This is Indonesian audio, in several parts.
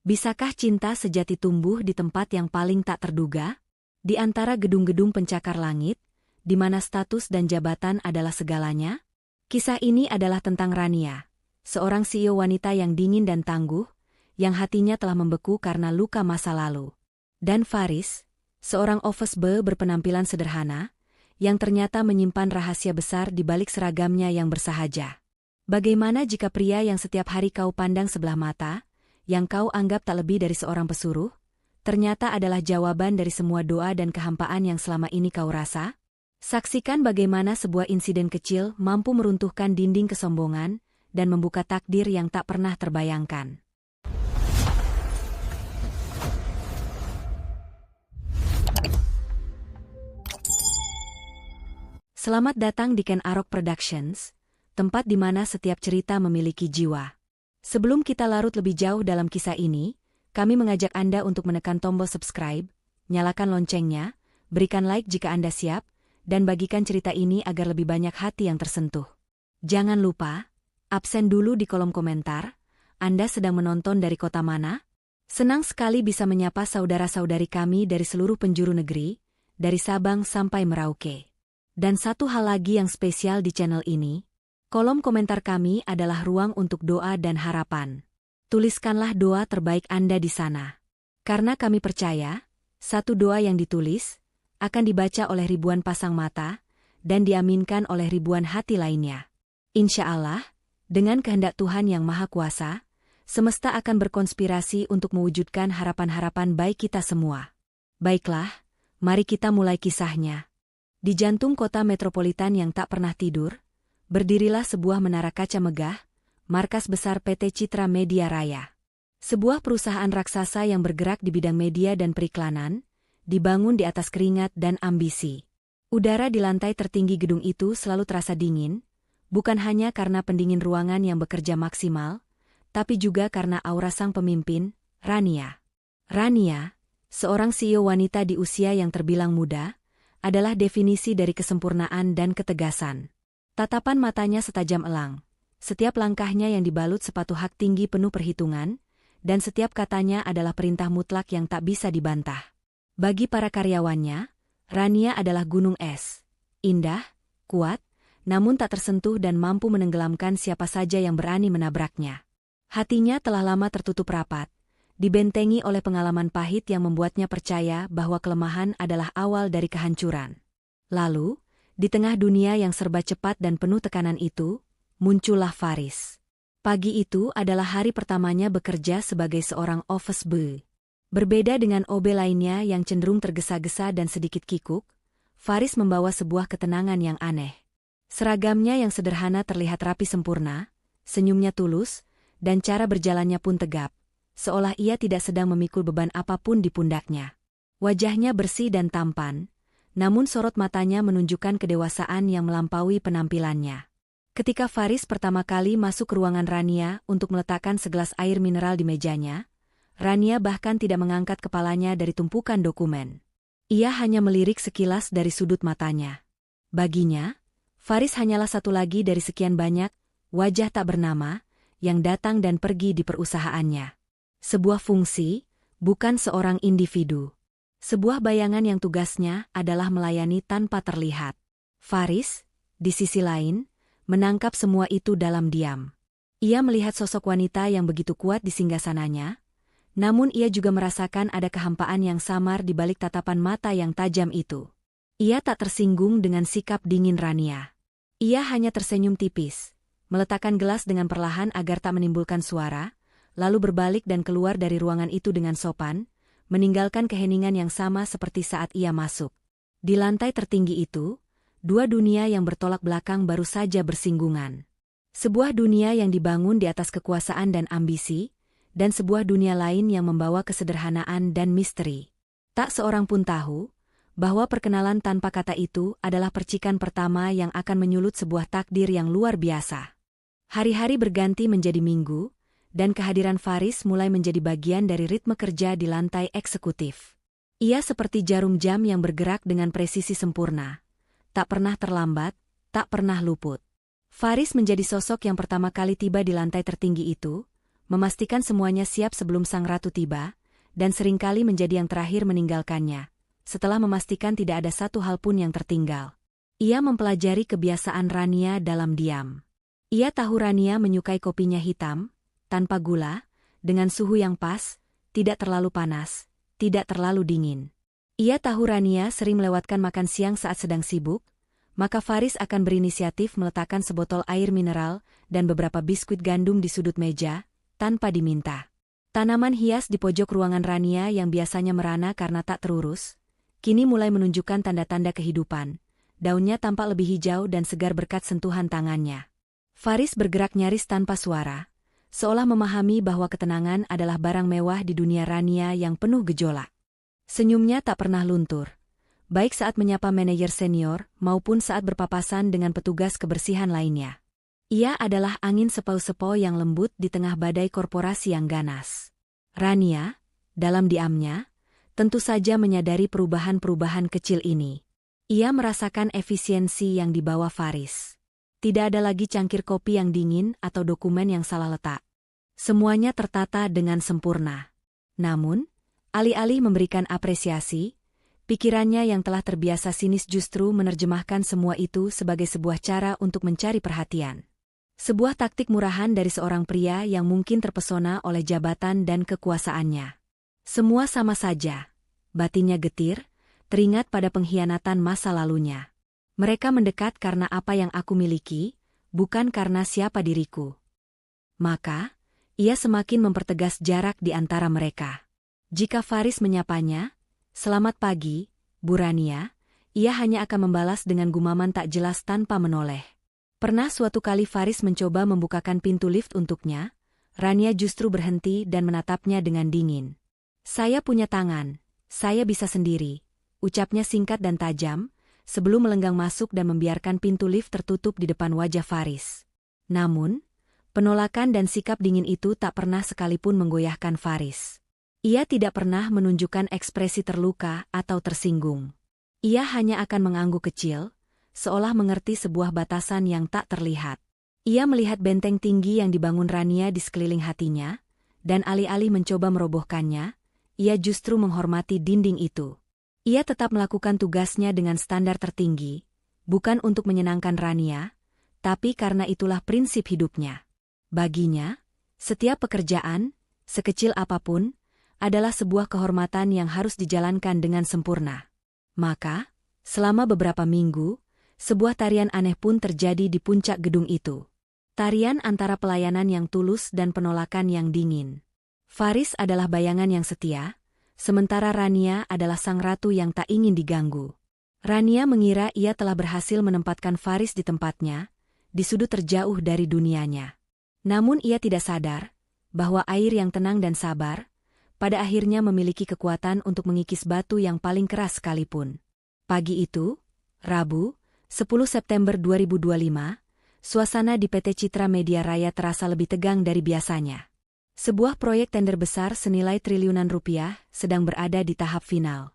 Bisakah cinta sejati tumbuh di tempat yang paling tak terduga? Di antara gedung-gedung pencakar langit, di mana status dan jabatan adalah segalanya? Kisah ini adalah tentang Rania, seorang CEO wanita yang dingin dan tangguh, yang hatinya telah membeku karena luka masa lalu. Dan Faris, seorang office boy berpenampilan sederhana, yang ternyata menyimpan rahasia besar di balik seragamnya yang bersahaja. Bagaimana jika pria yang setiap hari kau pandang sebelah mata, yang kau anggap tak lebih dari seorang pesuruh, ternyata adalah jawaban dari semua doa dan kehampaan yang selama ini kau rasa? Saksikan bagaimana sebuah insiden kecil mampu meruntuhkan dinding kesombongan dan membuka takdir yang tak pernah terbayangkan. Selamat datang di Ken Arok Productions, tempat di mana setiap cerita memiliki jiwa. Sebelum kita larut lebih jauh dalam kisah ini, kami mengajak Anda untuk menekan tombol subscribe, nyalakan loncengnya, berikan like jika Anda siap, dan bagikan cerita ini agar lebih banyak hati yang tersentuh. Jangan lupa, absen dulu di kolom komentar, Anda sedang menonton dari kota mana? Senang sekali bisa menyapa saudara-saudari kami dari seluruh penjuru negeri, dari Sabang sampai Merauke. Dan satu hal lagi yang spesial di channel ini, kolom komentar kami adalah ruang untuk doa dan harapan. Tuliskanlah doa terbaik Anda di sana. Karena kami percaya, satu doa yang ditulis akan dibaca oleh ribuan pasang mata dan diaminkan oleh ribuan hati lainnya. Insya Allah, dengan kehendak Tuhan yang Maha Kuasa, semesta akan berkonspirasi untuk mewujudkan harapan-harapan baik kita semua. Baiklah, mari kita mulai kisahnya. Di jantung kota metropolitan yang tak pernah tidur, berdirilah sebuah menara kaca megah, markas besar PT Citra Media Raya. Sebuah perusahaan raksasa yang bergerak di bidang media dan periklanan, dibangun di atas keringat dan ambisi. Udara di lantai tertinggi gedung itu selalu terasa dingin, bukan hanya karena pendingin ruangan yang bekerja maksimal, tapi juga karena aura sang pemimpin, Rania. Rania, seorang CEO wanita di usia yang terbilang muda, adalah definisi dari kesempurnaan dan ketegasan. Tatapan matanya setajam elang, setiap langkahnya yang dibalut sepatu hak tinggi penuh perhitungan, dan setiap katanya adalah perintah mutlak yang tak bisa dibantah. Bagi para karyawannya, Rania adalah gunung es. Indah, kuat, namun tak tersentuh dan mampu menenggelamkan siapa saja yang berani menabraknya. Hatinya telah lama tertutup rapat, dibentengi oleh pengalaman pahit yang membuatnya percaya bahwa kelemahan adalah awal dari kehancuran. Lalu, di tengah dunia yang serba cepat dan penuh tekanan itu, muncullah Faris. Pagi itu adalah hari pertamanya bekerja sebagai seorang office boy. Berbeda dengan OB lainnya yang cenderung tergesa-gesa dan sedikit kikuk, Faris membawa sebuah ketenangan yang aneh. Seragamnya yang sederhana terlihat rapi sempurna, senyumnya tulus, dan cara berjalannya pun tegap, seolah ia tidak sedang memikul beban apapun di pundaknya. Wajahnya bersih dan tampan, namun sorot matanya menunjukkan kedewasaan yang melampaui penampilannya. Ketika Faris pertama kali masuk ke ruangan Rania untuk meletakkan segelas air mineral di mejanya, Rania bahkan tidak mengangkat kepalanya dari tumpukan dokumen. Ia hanya melirik sekilas dari sudut matanya. Baginya, Faris hanyalah satu lagi dari sekian banyak wajah tak bernama yang datang dan pergi di perusahaannya. Sebuah fungsi, bukan seorang individu. Sebuah bayangan yang tugasnya adalah melayani tanpa terlihat. Faris, di sisi lain, menangkap semua itu dalam diam. Ia melihat sosok wanita yang begitu kuat di singgasananya, namun ia juga merasakan ada kehampaan yang samar di balik tatapan mata yang tajam itu. Ia tak tersinggung dengan sikap dingin Rania. Ia hanya tersenyum tipis, meletakkan gelas dengan perlahan agar tak menimbulkan suara, lalu berbalik dan keluar dari ruangan itu dengan sopan, meninggalkan keheningan yang sama seperti saat ia masuk. Di lantai tertinggi itu, dua dunia yang bertolak belakang baru saja bersinggungan. Sebuah dunia yang dibangun di atas kekuasaan dan ambisi, dan sebuah dunia lain yang membawa kesederhanaan dan misteri. Tak seorang pun tahu bahwa perkenalan tanpa kata itu adalah percikan pertama yang akan menyulut sebuah takdir yang luar biasa. Hari-hari berganti menjadi minggu, dan kehadiran Faris mulai menjadi bagian dari ritme kerja di lantai eksekutif. Ia seperti jarum jam yang bergerak dengan presisi sempurna. Tak pernah terlambat, tak pernah luput. Faris menjadi sosok yang pertama kali tiba di lantai tertinggi itu, memastikan semuanya siap sebelum sang ratu tiba, dan seringkali menjadi yang terakhir meninggalkannya, setelah memastikan tidak ada satu hal pun yang tertinggal. Ia mempelajari kebiasaan Rania dalam diam. Ia tahu Rania menyukai kopinya hitam, tanpa gula, dengan suhu yang pas, tidak terlalu panas, tidak terlalu dingin. Ia tahu Rania sering melewatkan makan siang saat sedang sibuk, maka Faris akan berinisiatif meletakkan sebotol air mineral dan beberapa biskuit gandum di sudut meja, tanpa diminta. Tanaman hias di pojok ruangan Rania yang biasanya merana karena tak terurus, kini mulai menunjukkan tanda-tanda kehidupan. Daunnya tampak lebih hijau dan segar berkat sentuhan tangannya. Faris bergerak nyaris tanpa suara, seolah memahami bahwa ketenangan adalah barang mewah di dunia Rania yang penuh gejolak. Senyumnya tak pernah luntur, baik saat menyapa manajer senior maupun saat berpapasan dengan petugas kebersihan lainnya. Ia adalah angin sepau-sepau yang lembut di tengah badai korporasi yang ganas. Rania, dalam diamnya, tentu saja menyadari perubahan-perubahan kecil ini. Ia merasakan efisiensi yang dibawa Faris. Tidak ada lagi cangkir kopi yang dingin atau dokumen yang salah letak. Semuanya tertata dengan sempurna. Namun, alih-alih memberikan apresiasi, pikirannya yang telah terbiasa sinis justru menerjemahkan semua itu sebagai sebuah cara untuk mencari perhatian. Sebuah taktik murahan dari seorang pria yang mungkin terpesona oleh jabatan dan kekuasaannya. Semua sama saja. Batinnya getir, teringat pada pengkhianatan masa lalunya. Mereka mendekat karena apa yang aku miliki, bukan karena siapa diriku. Maka, ia semakin mempertegas jarak di antara mereka. Jika Faris menyapanya, "Selamat pagi, Bu Rania," ia hanya akan membalas dengan gumaman tak jelas tanpa menoleh. Pernah suatu kali Faris mencoba membukakan pintu lift untuknya, Rania justru berhenti dan menatapnya dengan dingin. "Saya punya tangan, saya bisa sendiri," ucapnya singkat dan tajam, sebelum melenggang masuk dan membiarkan pintu lift tertutup di depan wajah Faris. Namun, penolakan dan sikap dingin itu tak pernah sekalipun menggoyahkan Faris. Ia tidak pernah menunjukkan ekspresi terluka atau tersinggung. Ia hanya akan mengangguk kecil, seolah mengerti sebuah batasan yang tak terlihat. Ia melihat benteng tinggi yang dibangun Rania di sekeliling hatinya, dan alih-alih mencoba merobohkannya, ia justru menghormati dinding itu. Ia tetap melakukan tugasnya dengan standar tertinggi, bukan untuk menyenangkan Rania, tapi karena itulah prinsip hidupnya. Baginya, setiap pekerjaan, sekecil apapun, adalah sebuah kehormatan yang harus dijalankan dengan sempurna. Maka, selama beberapa minggu, sebuah tarian aneh pun terjadi di puncak gedung itu. Tarian antara pelayanan yang tulus dan penolakan yang dingin. Faris adalah bayangan yang setia, sementara Rania adalah sang ratu yang tak ingin diganggu. Rania mengira ia telah berhasil menempatkan Faris di tempatnya, di sudut terjauh dari dunianya. Namun ia tidak sadar bahwa air yang tenang dan sabar, pada akhirnya memiliki kekuatan untuk mengikis batu yang paling keras sekalipun. Pagi itu, Rabu, 10 September 2025, suasana di PT Citra Media Raya terasa lebih tegang dari biasanya. Sebuah proyek tender besar senilai triliunan rupiah sedang berada di tahap final.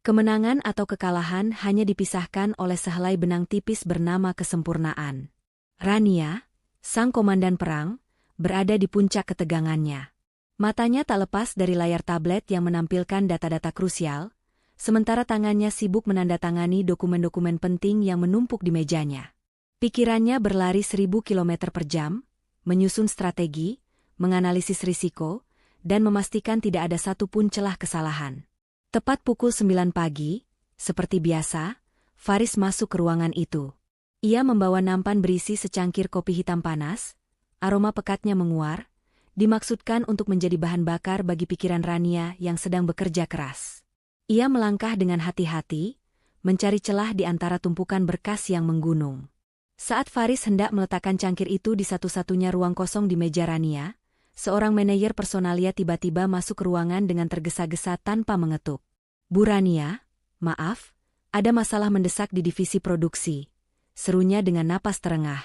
Kemenangan atau kekalahan hanya dipisahkan oleh sehelai benang tipis bernama kesempurnaan. Rania, sang komandan perang, berada di puncak ketegangannya. Matanya tak lepas dari layar tablet yang menampilkan data-data krusial, sementara tangannya sibuk menandatangani dokumen-dokumen penting yang menumpuk di mejanya. Pikirannya berlari 1000 km per jam, menyusun strategi, menganalisis risiko, dan memastikan tidak ada satupun celah kesalahan. Tepat pukul 9 pagi, seperti biasa, Faris masuk ke ruangan itu. Ia membawa nampan berisi secangkir kopi hitam panas, aroma pekatnya menguar, dimaksudkan untuk menjadi bahan bakar bagi pikiran Rania yang sedang bekerja keras. Ia melangkah dengan hati-hati, mencari celah di antara tumpukan berkas yang menggunung. Saat Faris hendak meletakkan cangkir itu di satu-satunya ruang kosong di meja Rania, seorang manajer personalia tiba-tiba masuk ke ruangan dengan tergesa-gesa tanpa mengetuk. "Bu Rania, maaf, ada masalah mendesak di divisi produksi," serunya dengan napas terengah.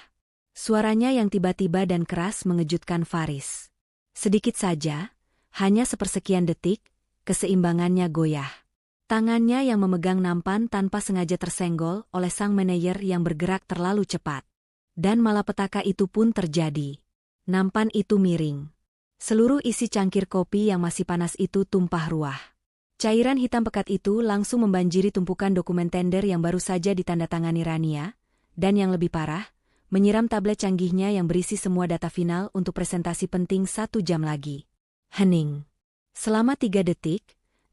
Suaranya yang tiba-tiba dan keras mengejutkan Faris. Sedikit saja, hanya sepersekian detik, keseimbangannya goyah. Tangannya yang memegang nampan tanpa sengaja tersenggol oleh sang manajer yang bergerak terlalu cepat. Dan malapetaka itu pun terjadi. Nampan itu miring. Seluruh isi cangkir kopi yang masih panas itu tumpah ruah. Cairan hitam pekat itu langsung membanjiri tumpukan dokumen tender yang baru saja ditandatangani Rania, dan yang lebih parah, menyiram tablet canggihnya yang berisi semua data final untuk presentasi penting 1 jam lagi. Hening. Selama 3 detik,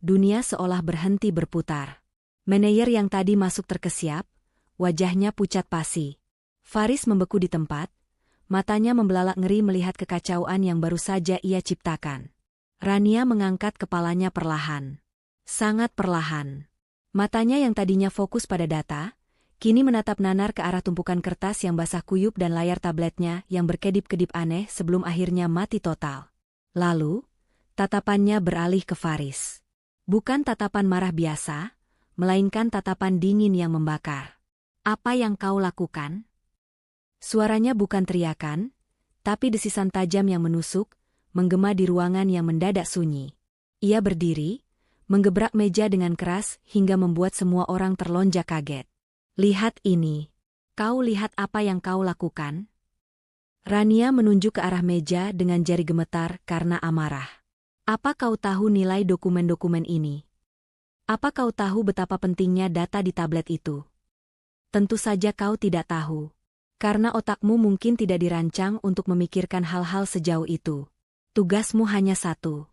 dunia seolah berhenti berputar. Manajer yang tadi masuk terkesiap, wajahnya pucat pasi. Faris membeku di tempat, matanya membelalak ngeri melihat kekacauan yang baru saja ia ciptakan. Rania mengangkat kepalanya perlahan. Sangat perlahan. Matanya yang tadinya fokus pada data, kini menatap nanar ke arah tumpukan kertas yang basah kuyup dan layar tabletnya yang berkedip-kedip aneh sebelum akhirnya mati total. Lalu, tatapannya beralih ke Faris. Bukan tatapan marah biasa, melainkan tatapan dingin yang membakar. Apa yang kau lakukan? Suaranya bukan teriakan, tapi desisan tajam yang menusuk, menggema di ruangan yang mendadak sunyi. Ia berdiri, menggebrak meja dengan keras hingga membuat semua orang terlonjak kaget. Lihat ini. Kau lihat apa yang kau lakukan? Rania menunjuk ke arah meja dengan jari gemetar karena amarah. Apa kau tahu nilai dokumen-dokumen ini? Apa kau tahu betapa pentingnya data di tablet itu? Tentu saja kau tidak tahu. Karena otakmu mungkin tidak dirancang untuk memikirkan hal-hal sejauh itu. Tugasmu hanya satu.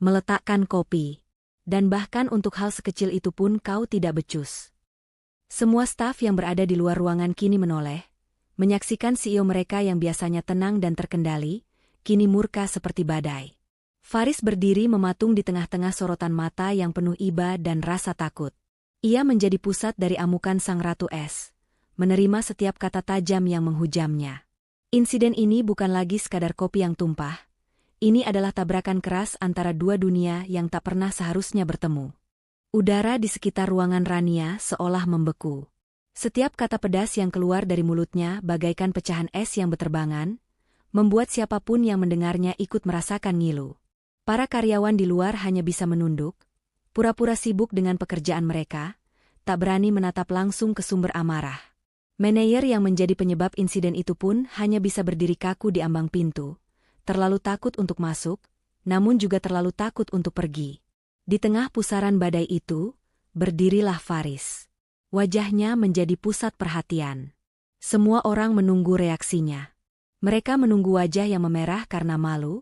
Meletakkan kopi. Dan bahkan untuk hal sekecil itu pun kau tidak becus. Semua staf yang berada di luar ruangan kini menoleh, menyaksikan CEO mereka yang biasanya tenang dan terkendali, kini murka seperti badai. Faris berdiri mematung di tengah-tengah sorotan mata yang penuh iba dan rasa takut. Ia menjadi pusat dari amukan sang Ratu Es, menerima setiap kata tajam yang menghujamnya. Insiden ini bukan lagi sekadar kopi yang tumpah. Ini adalah tabrakan keras antara dua dunia yang tak pernah seharusnya bertemu. Udara di sekitar ruangan Rania seolah membeku. Setiap kata pedas yang keluar dari mulutnya bagaikan pecahan es yang berterbangan, membuat siapapun yang mendengarnya ikut merasakan ngilu. Para karyawan di luar hanya bisa menunduk, pura-pura sibuk dengan pekerjaan mereka, tak berani menatap langsung ke sumber amarah. Manajer yang menjadi penyebab insiden itu pun hanya bisa berdiri kaku di ambang pintu, terlalu takut untuk masuk, namun juga terlalu takut untuk pergi. Di tengah pusaran badai itu, berdirilah Faris. Wajahnya menjadi pusat perhatian. Semua orang menunggu reaksinya. Mereka menunggu wajah yang memerah karena malu,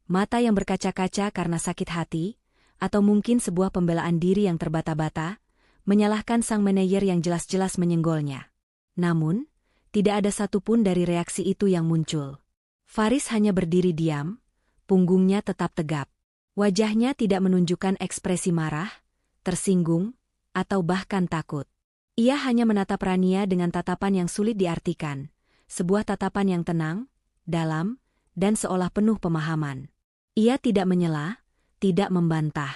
mata yang berkaca-kaca karena sakit hati, atau mungkin sebuah pembelaan diri yang terbata-bata, menyalahkan sang manajer yang jelas-jelas menyenggolnya. Namun, tidak ada satupun dari reaksi itu yang muncul. Faris hanya berdiri diam, punggungnya tetap tegap. Wajahnya tidak menunjukkan ekspresi marah, tersinggung, atau bahkan takut. Ia hanya menatap Rania dengan tatapan yang sulit diartikan, sebuah tatapan yang tenang, dalam, dan seolah penuh pemahaman. Ia tidak menyela, tidak membantah.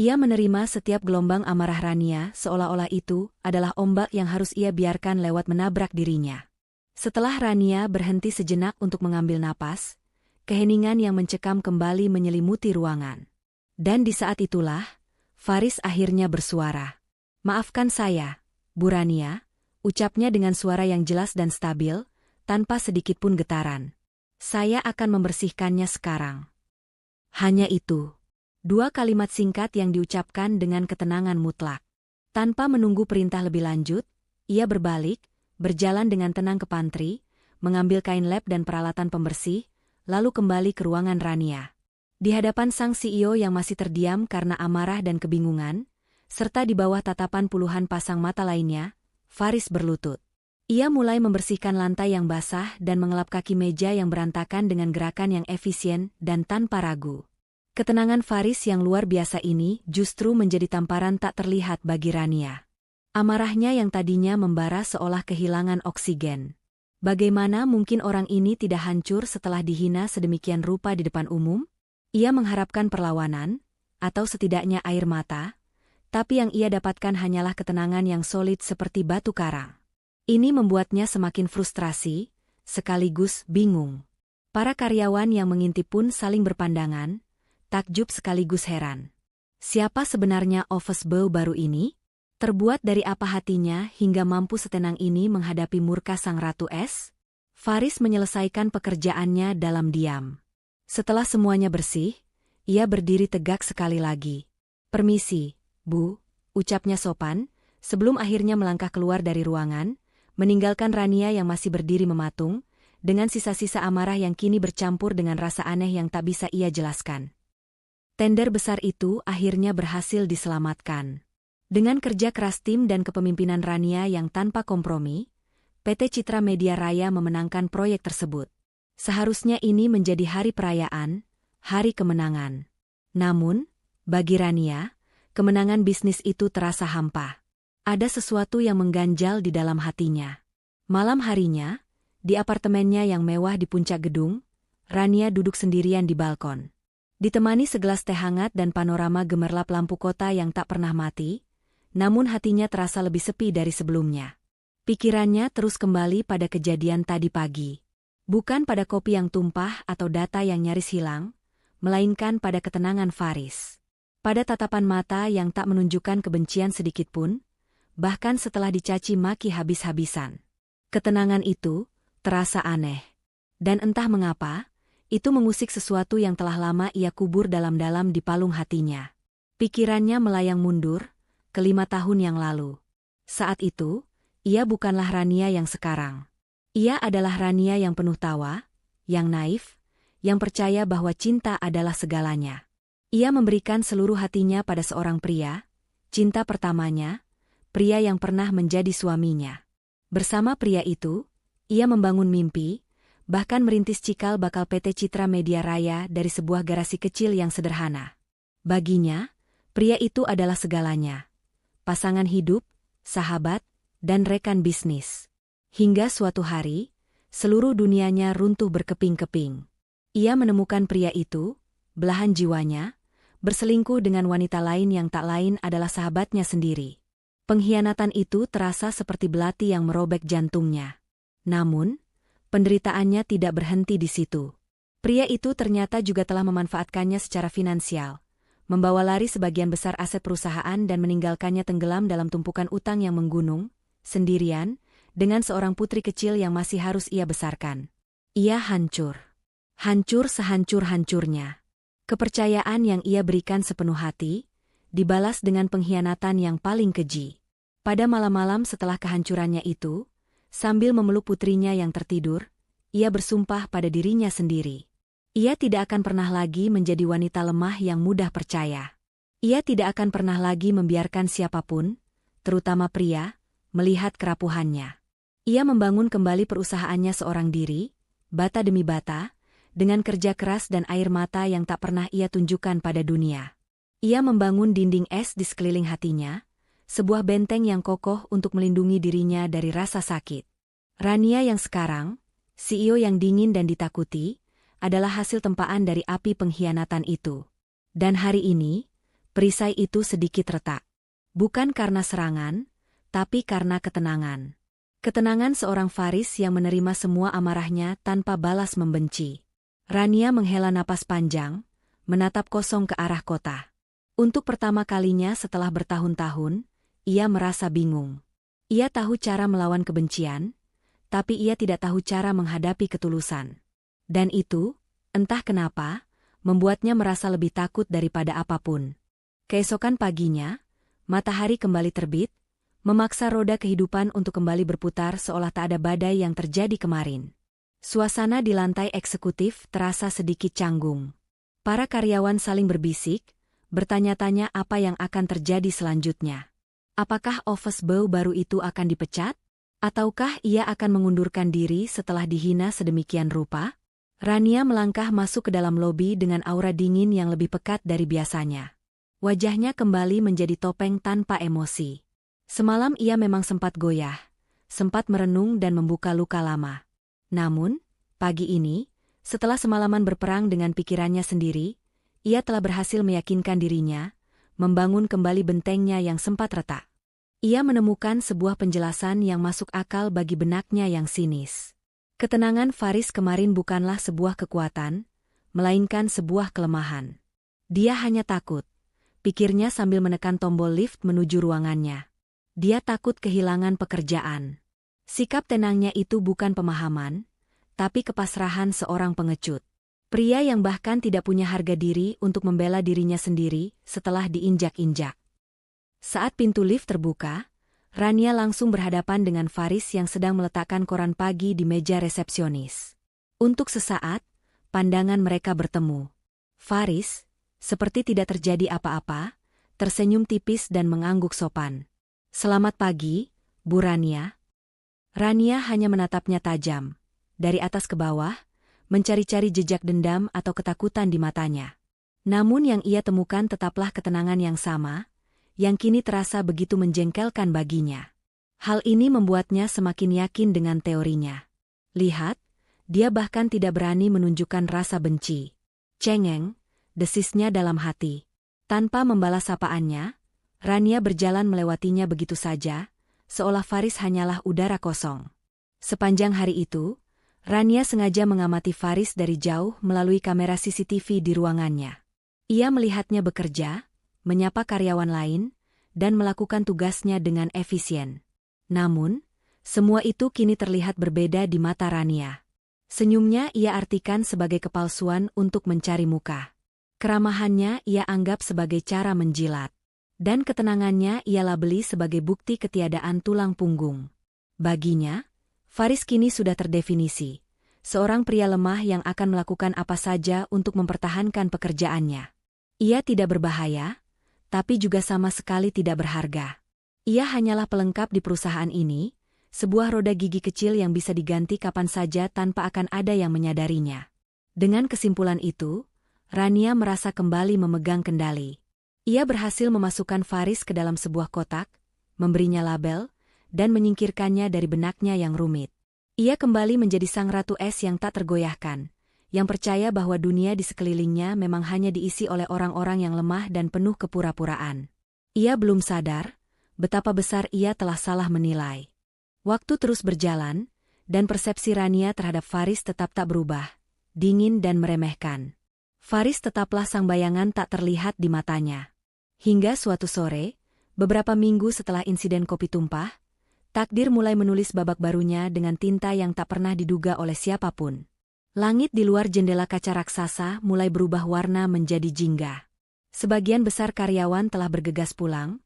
Ia menerima setiap gelombang amarah Rania seolah-olah itu adalah ombak yang harus ia biarkan lewat menabrak dirinya. Setelah Rania berhenti sejenak untuk mengambil napas, keheningan yang mencekam kembali menyelimuti ruangan. Dan di saat itulah, Faris akhirnya bersuara. "Maafkan saya, Bu Rania," ucapnya dengan suara yang jelas dan stabil, tanpa sedikit pun getaran. "Saya akan membersihkannya sekarang." Hanya itu. 2 kalimat singkat yang diucapkan dengan ketenangan mutlak. Tanpa menunggu perintah lebih lanjut, ia berbalik, berjalan dengan tenang ke pantry, mengambil kain lap dan peralatan pembersih, lalu kembali ke ruangan Rania. Di hadapan sang CEO yang masih terdiam karena amarah dan kebingungan, serta di bawah tatapan puluhan pasang mata lainnya, Faris berlutut. Ia mulai membersihkan lantai yang basah dan mengelap kaki meja yang berantakan dengan gerakan yang efisien dan tanpa ragu. Ketenangan Faris yang luar biasa ini justru menjadi tamparan tak terlihat bagi Rania. Amarahnya yang tadinya membara seolah kehilangan oksigen. Bagaimana mungkin orang ini tidak hancur setelah dihina sedemikian rupa di depan umum? Ia mengharapkan perlawanan, atau setidaknya air mata, tapi yang ia dapatkan hanyalah ketenangan yang solid seperti batu karang. Ini membuatnya semakin frustrasi, sekaligus bingung. Para karyawan yang mengintip pun saling berpandangan, takjub sekaligus heran. Siapa sebenarnya office boy baru ini? Terbuat dari apa hatinya hingga mampu setenang ini menghadapi murka sang Ratu Es? Faris menyelesaikan pekerjaannya dalam diam. Setelah semuanya bersih, ia berdiri tegak sekali lagi. "Permisi, Bu," ucapnya sopan, sebelum akhirnya melangkah keluar dari ruangan, meninggalkan Rania yang masih berdiri mematung, dengan sisa-sisa amarah yang kini bercampur dengan rasa aneh yang tak bisa ia jelaskan. Tender besar itu akhirnya berhasil diselamatkan. Dengan kerja keras tim dan kepemimpinan Rania yang tanpa kompromi, PT Citra Media Raya memenangkan proyek tersebut. Seharusnya ini menjadi hari perayaan, hari kemenangan. Namun, bagi Rania, kemenangan bisnis itu terasa hampa. Ada sesuatu yang mengganjal di dalam hatinya. Malam harinya, di apartemennya yang mewah di puncak gedung, Rania duduk sendirian di balkon. Ditemani segelas teh hangat dan panorama gemerlap lampu kota yang tak pernah mati, namun hatinya terasa lebih sepi dari sebelumnya. Pikirannya terus kembali pada kejadian tadi pagi. Bukan pada kopi yang tumpah atau data yang nyaris hilang, melainkan pada ketenangan Faris. Pada tatapan mata yang tak menunjukkan kebencian sedikitpun, bahkan setelah dicaci maki habis-habisan. Ketenangan itu terasa aneh. Dan entah mengapa, itu mengusik sesuatu yang telah lama ia kubur dalam-dalam di palung hatinya. Pikirannya melayang mundur ke 5 tahun yang lalu. Saat itu, ia bukanlah Rania yang sekarang. Ia adalah Rania yang penuh tawa, yang naif, yang percaya bahwa cinta adalah segalanya. Ia memberikan seluruh hatinya pada seorang pria, cinta pertamanya, pria yang pernah menjadi suaminya. Bersama pria itu, ia membangun mimpi, bahkan merintis cikal bakal PT Citra Media Raya dari sebuah garasi kecil yang sederhana. Baginya, pria itu adalah segalanya. Pasangan hidup, sahabat, dan rekan bisnis. Hingga suatu hari, seluruh dunianya runtuh berkeping-keping. Ia menemukan pria itu, belahan jiwanya, berselingkuh dengan wanita lain yang tak lain adalah sahabatnya sendiri. Pengkhianatan itu terasa seperti belati yang merobek jantungnya. Namun, penderitaannya tidak berhenti di situ. Pria itu ternyata juga telah memanfaatkannya secara finansial, membawa lari sebagian besar aset perusahaan dan meninggalkannya tenggelam dalam tumpukan utang yang menggunung, sendirian, dengan seorang putri kecil yang masih harus ia besarkan. Ia hancur. Hancur sehancur-hancurnya. Kepercayaan yang ia berikan sepenuh hati, dibalas dengan pengkhianatan yang paling keji. Pada malam-malam setelah kehancurannya itu, sambil memeluk putrinya yang tertidur, ia bersumpah pada dirinya sendiri. Ia tidak akan pernah lagi menjadi wanita lemah yang mudah percaya. Ia tidak akan pernah lagi membiarkan siapapun, terutama pria, melihat kerapuhannya. Ia membangun kembali perusahaannya seorang diri, bata demi bata, dengan kerja keras dan air mata yang tak pernah ia tunjukkan pada dunia. Ia membangun dinding es di sekeliling hatinya, sebuah benteng yang kokoh untuk melindungi dirinya dari rasa sakit. Rania yang sekarang, CEO yang dingin dan ditakuti, adalah hasil tempaan dari api pengkhianatan itu. Dan hari ini, perisai itu sedikit retak. Bukan karena serangan, tapi karena ketenangan. Ketenangan seorang Faris yang menerima semua amarahnya tanpa balas membenci. Rania menghela napas panjang, menatap kosong ke arah kota. Untuk pertama kalinya setelah bertahun-tahun, ia merasa bingung. Ia tahu cara melawan kebencian, tapi ia tidak tahu cara menghadapi ketulusan. Dan itu, entah kenapa, membuatnya merasa lebih takut daripada apapun. Keesokan paginya, matahari kembali terbit, memaksa roda kehidupan untuk kembali berputar seolah tak ada badai yang terjadi kemarin. Suasana di lantai eksekutif terasa sedikit canggung. Para karyawan saling berbisik, bertanya-tanya apa yang akan terjadi selanjutnya. Apakah office boy baru itu akan dipecat? Ataukah ia akan mengundurkan diri setelah dihina sedemikian rupa? Rania melangkah masuk ke dalam lobi dengan aura dingin yang lebih pekat dari biasanya. Wajahnya kembali menjadi topeng tanpa emosi. Semalam ia memang sempat goyah, sempat merenung dan membuka luka lama. Namun, pagi ini, setelah semalaman berperang dengan pikirannya sendiri, ia telah berhasil meyakinkan dirinya, membangun kembali bentengnya yang sempat retak. Ia menemukan sebuah penjelasan yang masuk akal bagi benaknya yang sinis. Ketenangan Faris kemarin bukanlah sebuah kekuatan, melainkan sebuah kelemahan. Dia hanya takut, pikirnya sambil menekan tombol lift menuju ruangannya. Dia takut kehilangan pekerjaan. Sikap tenangnya itu bukan pemahaman, tapi kepasrahan seorang pengecut. Pria yang bahkan tidak punya harga diri untuk membela dirinya sendiri setelah diinjak-injak. Saat pintu lift terbuka, Rania langsung berhadapan dengan Faris yang sedang meletakkan koran pagi di meja resepsionis. Untuk sesaat, pandangan mereka bertemu. Faris, seperti tidak terjadi apa-apa, tersenyum tipis dan mengangguk sopan. "Selamat pagi, Bu Rania." Rania hanya menatapnya tajam, dari atas ke bawah, mencari-cari jejak dendam atau ketakutan di matanya. Namun yang ia temukan tetaplah ketenangan yang sama, yang kini terasa begitu menjengkelkan baginya. Hal ini membuatnya semakin yakin dengan teorinya. Lihat, dia bahkan tidak berani menunjukkan rasa benci. "Cengeng," desisnya dalam hati. Tanpa membalas sapaannya, Rania berjalan melewatinya begitu saja, seolah Faris hanyalah udara kosong. Sepanjang hari itu, Rania sengaja mengamati Faris dari jauh melalui kamera CCTV di ruangannya. Ia melihatnya bekerja, menyapa karyawan lain, dan melakukan tugasnya dengan efisien. Namun, semua itu kini terlihat berbeda di mata Rania. Senyumnya ia artikan sebagai kepalsuan untuk mencari muka. Keramahannya ia anggap sebagai cara menjilat. Dan ketenangannya ia labeli sebagai bukti ketiadaan tulang punggung. Baginya, Faris kini sudah terdefinisi, seorang pria lemah yang akan melakukan apa saja untuk mempertahankan pekerjaannya. Ia tidak berbahaya, tapi juga sama sekali tidak berharga. Ia hanyalah pelengkap di perusahaan ini, sebuah roda gigi kecil yang bisa diganti kapan saja tanpa akan ada yang menyadarinya. Dengan kesimpulan itu, Rania merasa kembali memegang kendali. Ia berhasil memasukkan Faris ke dalam sebuah kotak, memberinya label, dan menyingkirkannya dari benaknya yang rumit. Ia kembali menjadi sang ratu es yang tak tergoyahkan, yang percaya bahwa dunia di sekelilingnya memang hanya diisi oleh orang-orang yang lemah dan penuh kepura-puraan. Ia belum sadar betapa besar ia telah salah menilai. Waktu terus berjalan, dan persepsi Rania terhadap Faris tetap tak berubah, dingin dan meremehkan. Faris tetaplah sang bayangan tak terlihat di matanya. Hingga suatu sore, beberapa minggu setelah insiden kopi tumpah, takdir mulai menulis babak barunya dengan tinta yang tak pernah diduga oleh siapapun. Langit di luar jendela kaca raksasa mulai berubah warna menjadi jingga. Sebagian besar karyawan telah bergegas pulang,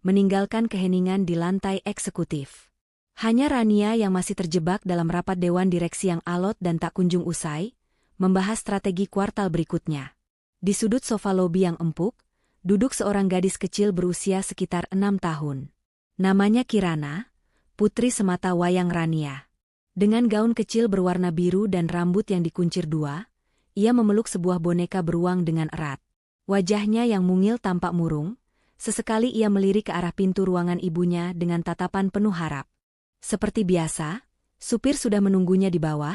meninggalkan keheningan di lantai eksekutif. Hanya Rania yang masih terjebak dalam rapat dewan direksi yang alot dan tak kunjung usai, membahas strategi kuartal berikutnya. Di sudut sofa lobi yang empuk, duduk seorang gadis kecil berusia sekitar 6 tahun. Namanya Kirana, putri semata wayang Rania. Dengan gaun kecil berwarna biru dan rambut yang dikuncir dua, ia memeluk sebuah boneka beruang dengan erat. Wajahnya yang mungil tampak murung, sesekali ia melirik ke arah pintu ruangan ibunya dengan tatapan penuh harap. Seperti biasa, supir sudah menunggunya di bawah,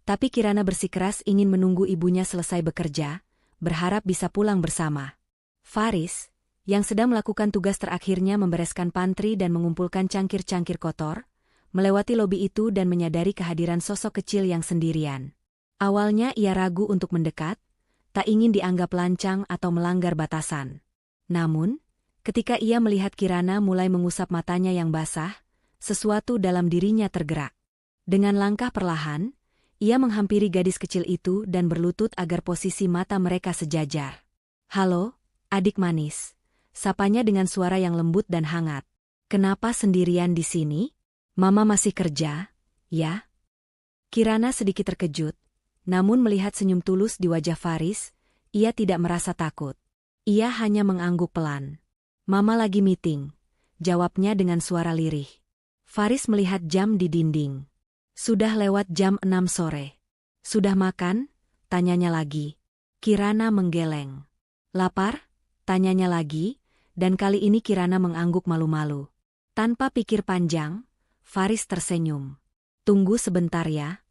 tapi Kirana bersikeras ingin menunggu ibunya selesai bekerja, berharap bisa pulang bersama. Faris, yang sedang melakukan tugas terakhirnya membereskan pantry dan mengumpulkan cangkir-cangkir kotor, melewati lobi itu dan menyadari kehadiran sosok kecil yang sendirian. Awalnya ia ragu untuk mendekat, tak ingin dianggap lancang atau melanggar batasan. Namun, ketika ia melihat Kirana mulai mengusap matanya yang basah, sesuatu dalam dirinya tergerak. Dengan langkah perlahan, ia menghampiri gadis kecil itu dan berlutut agar posisi mata mereka sejajar. "Halo, adik manis," sapanya dengan suara yang lembut dan hangat. "Kenapa sendirian di sini? Mama masih kerja, ya?" Kirana sedikit terkejut, namun melihat senyum tulus di wajah Faris, ia tidak merasa takut. Ia hanya mengangguk pelan. "Mama lagi meeting," jawabnya dengan suara lirih. Faris melihat jam di dinding. Sudah lewat jam 6 sore. "Sudah makan?" tanyanya lagi. Kirana menggeleng. "Lapar?" tanyanya lagi, dan kali ini Kirana mengangguk malu-malu. Tanpa pikir panjang, Faris tersenyum. "Tunggu sebentar ya."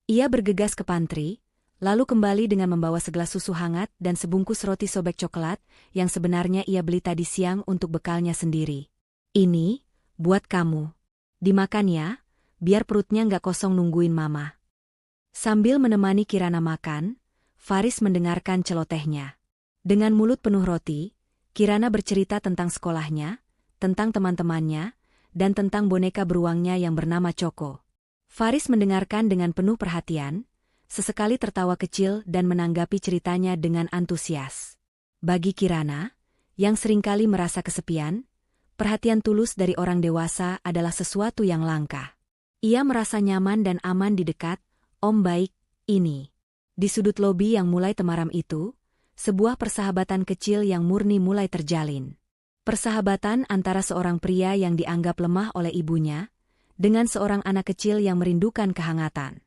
Ia bergegas ke pantry, lalu kembali dengan membawa segelas susu hangat dan sebungkus roti sobek coklat yang sebenarnya ia beli tadi siang untuk bekalnya sendiri. "Ini, buat kamu. Dimakan ya, biar perutnya nggak kosong nungguin mama." Sambil menemani Kirana makan, Faris mendengarkan celotehnya. Dengan mulut penuh roti, Kirana bercerita tentang sekolahnya, tentang teman-temannya, dan tentang boneka beruangnya yang bernama Choco. Faris mendengarkan dengan penuh perhatian, sesekali tertawa kecil dan menanggapi ceritanya dengan antusias. Bagi Kirana, yang seringkali merasa kesepian, perhatian tulus dari orang dewasa adalah sesuatu yang langka. Ia merasa nyaman dan aman di dekat Om baik ini. Di sudut lobi yang mulai temaram itu, sebuah persahabatan kecil yang murni mulai terjalin. Persahabatan antara seorang pria yang dianggap lemah oleh ibunya, dengan seorang anak kecil yang merindukan kehangatan.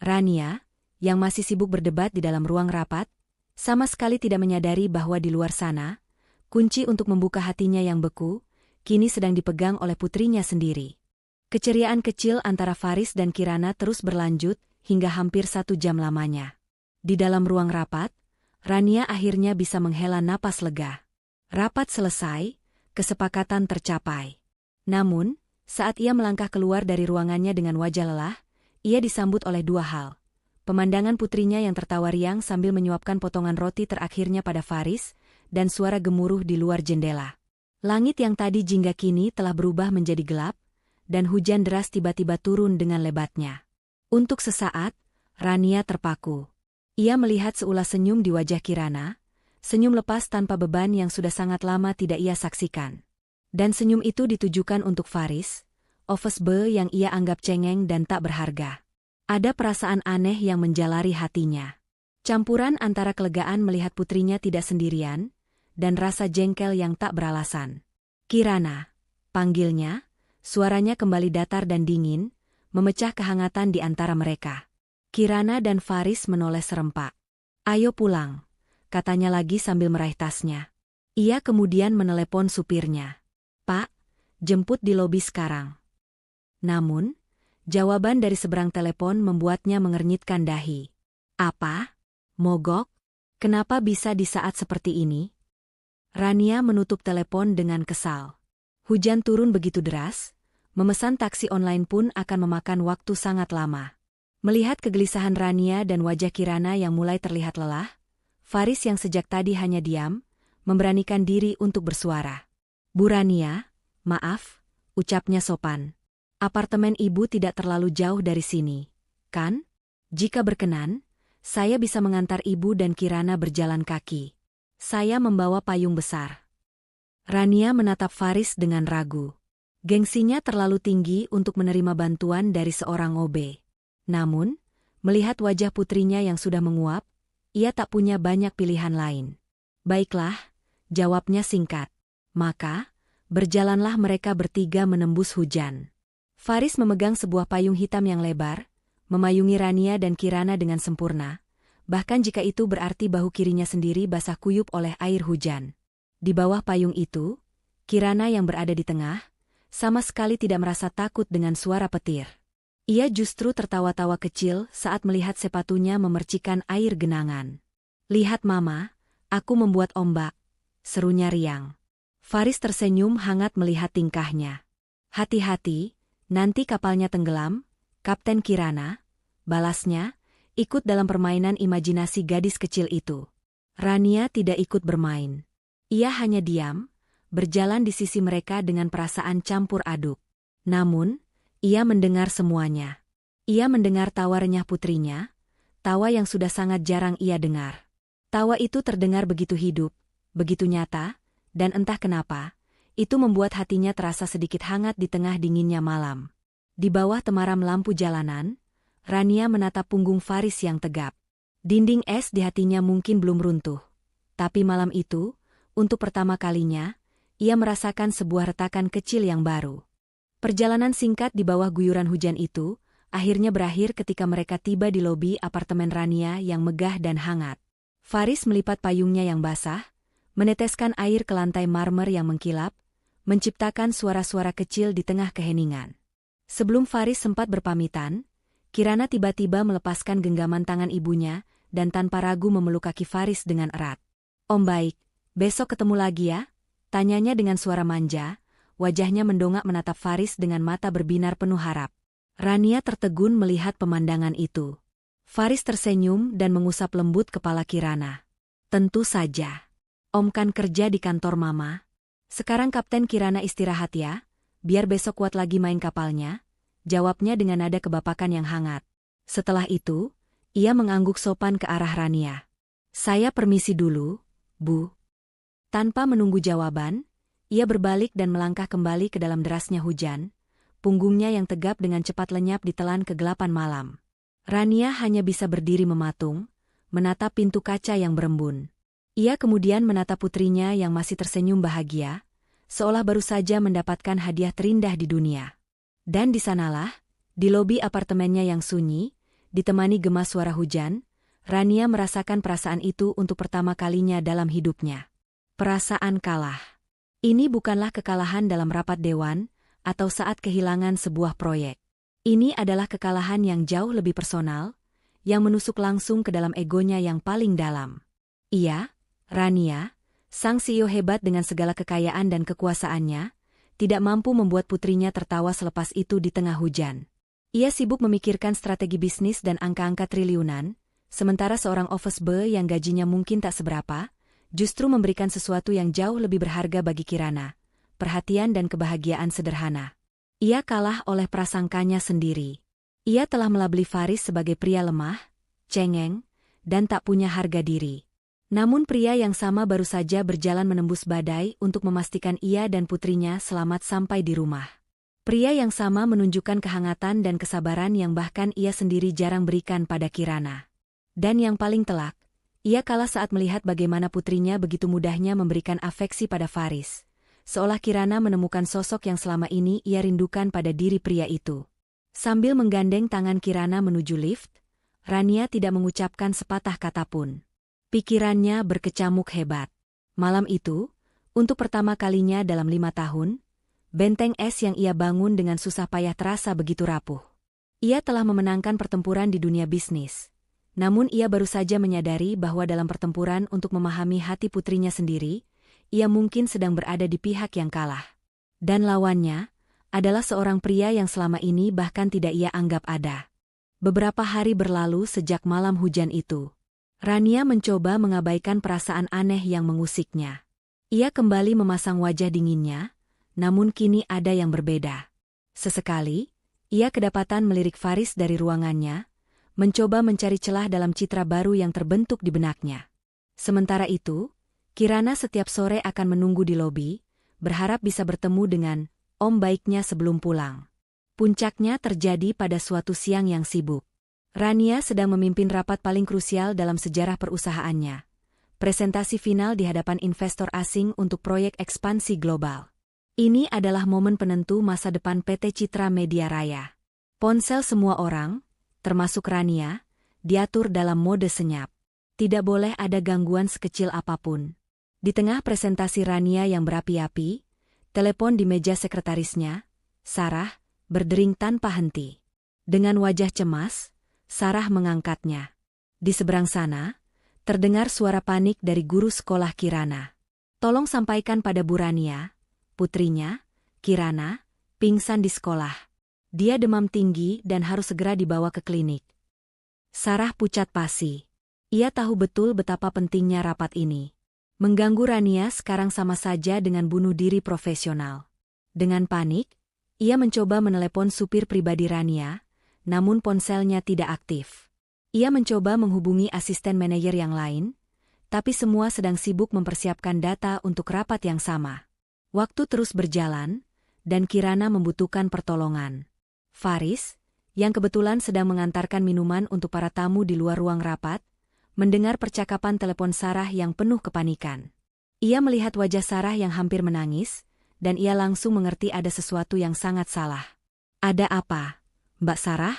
Rania, yang masih sibuk berdebat di dalam ruang rapat, sama sekali tidak menyadari bahwa di luar sana, kunci untuk membuka hatinya yang beku, kini sedang dipegang oleh putrinya sendiri. Keceriaan kecil antara Faris dan Kirana terus berlanjut hingga hampir 1 jam lamanya. Di dalam ruang rapat, Rania akhirnya bisa menghela napas lega. Rapat selesai, kesepakatan tercapai. Namun, saat ia melangkah keluar dari ruangannya dengan wajah lelah, ia disambut oleh 2 hal. Pemandangan putrinya yang tertawa riang sambil menyuapkan potongan roti terakhirnya pada Faris, dan suara gemuruh di luar jendela. Langit yang tadi jingga kini telah berubah menjadi gelap, dan hujan deras tiba-tiba turun dengan lebatnya. Untuk sesaat, Rania terpaku. Ia melihat seulas senyum di wajah Kirana, senyum lepas tanpa beban yang sudah sangat lama tidak ia saksikan. Dan senyum itu ditujukan untuk Faris, Ofesbe yang ia anggap cengeng dan tak berharga. Ada perasaan aneh yang menjalari hatinya. Campuran antara kelegaan melihat putrinya tidak sendirian, dan rasa jengkel yang tak beralasan. Kirana, panggilnya, suaranya kembali datar dan dingin, memecah kehangatan di antara mereka. Kirana dan Faris menoleh serempak. Ayo pulang, katanya lagi sambil meraih tasnya. Ia kemudian menelepon supirnya. Pak, jemput di lobi sekarang. Namun, jawaban dari seberang telepon membuatnya mengernyitkan dahi. Apa? Mogok? Kenapa bisa di saat seperti ini? Rania menutup telepon dengan kesal. Hujan turun begitu deras, memesan taksi online pun akan memakan waktu sangat lama. Melihat kegelisahan Rania dan wajah Kirana yang mulai terlihat lelah, Faris yang sejak tadi hanya diam, memberanikan diri untuk bersuara. Bu Rania, maaf, ucapnya sopan. Apartemen ibu tidak terlalu jauh dari sini, kan? Jika berkenan, saya bisa mengantar ibu dan Kirana berjalan kaki. Saya membawa payung besar. Rania menatap Faris dengan ragu. Gengsinya terlalu tinggi untuk menerima bantuan dari seorang OB. Namun, melihat wajah putrinya yang sudah menguap, ia tak punya banyak pilihan lain. Baiklah, jawabnya singkat. Maka, berjalanlah mereka bertiga menembus hujan. Faris memegang sebuah payung hitam yang lebar, memayungi Rania dan Kirana dengan sempurna, bahkan jika itu berarti bahu kirinya sendiri basah kuyup oleh air hujan. Di bawah payung itu, Kirana yang berada di tengah, sama sekali tidak merasa takut dengan suara petir. Ia justru tertawa-tawa kecil saat melihat sepatunya memercikan air genangan. Lihat mama, aku membuat ombak, serunya riang. Faris tersenyum hangat melihat tingkahnya. Hati-hati, nanti kapalnya tenggelam, Kapten Kirana, balasnya, ikut dalam permainan imajinasi gadis kecil itu. Rania tidak ikut bermain. Ia hanya diam, berjalan di sisi mereka dengan perasaan campur aduk. Namun, ia mendengar semuanya. Ia mendengar tawa renyah putrinya, tawa yang sudah sangat jarang ia dengar. Tawa itu terdengar begitu hidup, begitu nyata, dan entah kenapa, itu membuat hatinya terasa sedikit hangat di tengah dinginnya malam. Di bawah temaram lampu jalanan, Rania menatap punggung Faris yang tegap. Dinding es di hatinya mungkin belum runtuh. Tapi malam itu, untuk pertama kalinya, ia merasakan sebuah retakan kecil yang baru. Perjalanan singkat di bawah guyuran hujan itu, akhirnya berakhir ketika mereka tiba di lobi apartemen Rania yang megah dan hangat. Faris melipat payungnya yang basah, meneteskan air ke lantai marmer yang mengkilap, menciptakan suara-suara kecil di tengah keheningan. Sebelum Faris sempat berpamitan, Kirana tiba-tiba melepaskan genggaman tangan ibunya dan tanpa ragu memeluk kaki Faris dengan erat. Om baik, besok ketemu lagi ya? Tanyanya dengan suara manja, wajahnya mendongak menatap Faris dengan mata berbinar penuh harap. Rania tertegun melihat pemandangan itu. Faris tersenyum dan mengusap lembut kepala Kirana. Tentu saja. Om kan kerja di kantor mama. Sekarang Kapten Kirana istirahat ya, biar besok kuat lagi main kapalnya, jawabnya dengan nada kebapakan yang hangat. Setelah itu, Ia mengangguk sopan ke arah Rania. Saya permisi dulu, Bu. Tanpa menunggu jawaban, ia berbalik dan melangkah kembali ke dalam derasnya hujan, punggungnya yang tegap dengan cepat lenyap ditelan kegelapan malam. Rania hanya bisa berdiri mematung, menatap pintu kaca yang berembun. Ia kemudian menatap putrinya yang masih tersenyum bahagia, seolah baru saja mendapatkan hadiah terindah di dunia. Dan di sanalah, di lobi apartemennya yang sunyi, ditemani gema suara hujan, Rania merasakan perasaan itu untuk pertama kalinya dalam hidupnya. Perasaan kalah. Ini bukanlah kekalahan dalam rapat dewan, atau saat kehilangan sebuah proyek. Ini adalah kekalahan yang jauh lebih personal, yang menusuk langsung ke dalam egonya yang paling dalam. Ia, Rania, sang CEO hebat dengan segala kekayaan dan kekuasaannya, tidak mampu membuat putrinya tertawa selepas itu di tengah hujan. Ia sibuk memikirkan strategi bisnis dan angka-angka triliunan, sementara seorang office boy yang gajinya mungkin tak seberapa, justru memberikan sesuatu yang jauh lebih berharga bagi Kirana, perhatian dan kebahagiaan sederhana. Ia kalah oleh prasangkanya sendiri. Ia telah melabeli Faris sebagai pria lemah, cengeng, dan tak punya harga diri. Namun pria yang sama baru saja berjalan menembus badai untuk memastikan ia dan putrinya selamat sampai di rumah. Pria yang sama menunjukkan kehangatan dan kesabaran yang bahkan ia sendiri jarang berikan pada Kirana. Dan yang paling telak, ia kalah saat melihat bagaimana putrinya begitu mudahnya memberikan afeksi pada Faris, seolah Kirana menemukan sosok yang selama ini ia rindukan pada diri pria itu. Sambil menggandeng tangan Kirana menuju lift, Rania tidak mengucapkan sepatah kata pun. Pikirannya berkecamuk hebat. Malam itu, untuk pertama kalinya dalam 5 tahun, benteng es yang ia bangun dengan susah payah terasa begitu rapuh. Ia telah memenangkan pertempuran di dunia bisnis. Namun ia baru saja menyadari bahwa dalam pertempuran untuk memahami hati putrinya sendiri, ia mungkin sedang berada di pihak yang kalah. Dan lawannya adalah seorang pria yang selama ini bahkan tidak ia anggap ada. Beberapa hari berlalu sejak malam hujan itu. Rania mencoba mengabaikan perasaan aneh yang mengusiknya. Ia kembali memasang wajah dinginnya, namun kini ada yang berbeda. Sesekali, ia kedapatan melirik Faris dari ruangannya, mencoba mencari celah dalam citra baru yang terbentuk di benaknya. Sementara itu, Kirana setiap sore akan menunggu di lobi, berharap bisa bertemu dengan om baiknya sebelum pulang. Puncaknya terjadi pada suatu siang yang sibuk. Rania sedang memimpin rapat paling krusial dalam sejarah perusahaannya. Presentasi final di hadapan investor asing untuk proyek ekspansi global. Ini adalah momen penentu masa depan PT Citra Media Raya. Ponsel semua orang, termasuk Rania, diatur dalam mode senyap. Tidak boleh ada gangguan sekecil apapun. Di tengah presentasi Rania yang berapi-api, telepon di meja sekretarisnya, Sarah, berdering tanpa henti. Dengan wajah cemas, Sarah mengangkatnya. Di seberang sana, terdengar suara panik dari guru sekolah Kirana. Tolong sampaikan pada Bu Rania, putrinya, Kirana, pingsan di sekolah. Dia demam tinggi dan harus segera dibawa ke klinik. Sarah pucat pasi. Ia tahu betul betapa pentingnya rapat ini. Mengganggu Rania sekarang sama saja dengan bunuh diri profesional. Dengan panik, ia mencoba menelepon supir pribadi Rania, namun ponselnya tidak aktif. Ia mencoba menghubungi asisten manajer yang lain, tapi semua sedang sibuk mempersiapkan data untuk rapat yang sama. Waktu terus berjalan, dan Kirana membutuhkan pertolongan. Faris, yang kebetulan sedang mengantarkan minuman untuk para tamu di luar ruang rapat, mendengar percakapan telepon Sarah yang penuh kepanikan. Ia melihat wajah Sarah yang hampir menangis, dan ia langsung mengerti ada sesuatu yang sangat salah. "Ada apa, Mbak Sarah?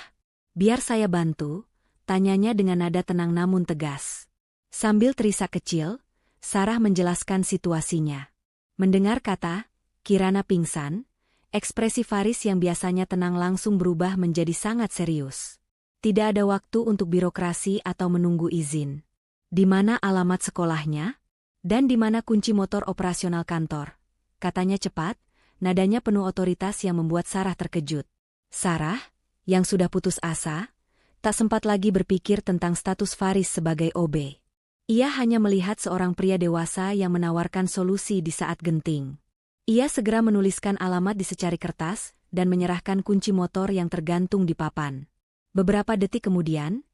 Biar saya bantu," tanyanya dengan nada tenang namun tegas. Sambil terisak kecil, Sarah menjelaskan situasinya. Mendengar kata Kirana pingsan, ekspresi Faris yang biasanya tenang langsung berubah menjadi sangat serius. Tidak ada waktu untuk birokrasi atau menunggu izin. Di mana alamat sekolahnya? Dan di mana kunci motor operasional kantor? Katanya cepat, nadanya penuh otoritas yang membuat Sarah terkejut. Sarah, yang sudah putus asa, tak sempat lagi berpikir tentang status Faris sebagai OB. Ia hanya melihat seorang pria dewasa yang menawarkan solusi di saat genting. Ia segera menuliskan alamat di secari kertas dan menyerahkan kunci motor yang tergantung di papan. Beberapa detik kemudian,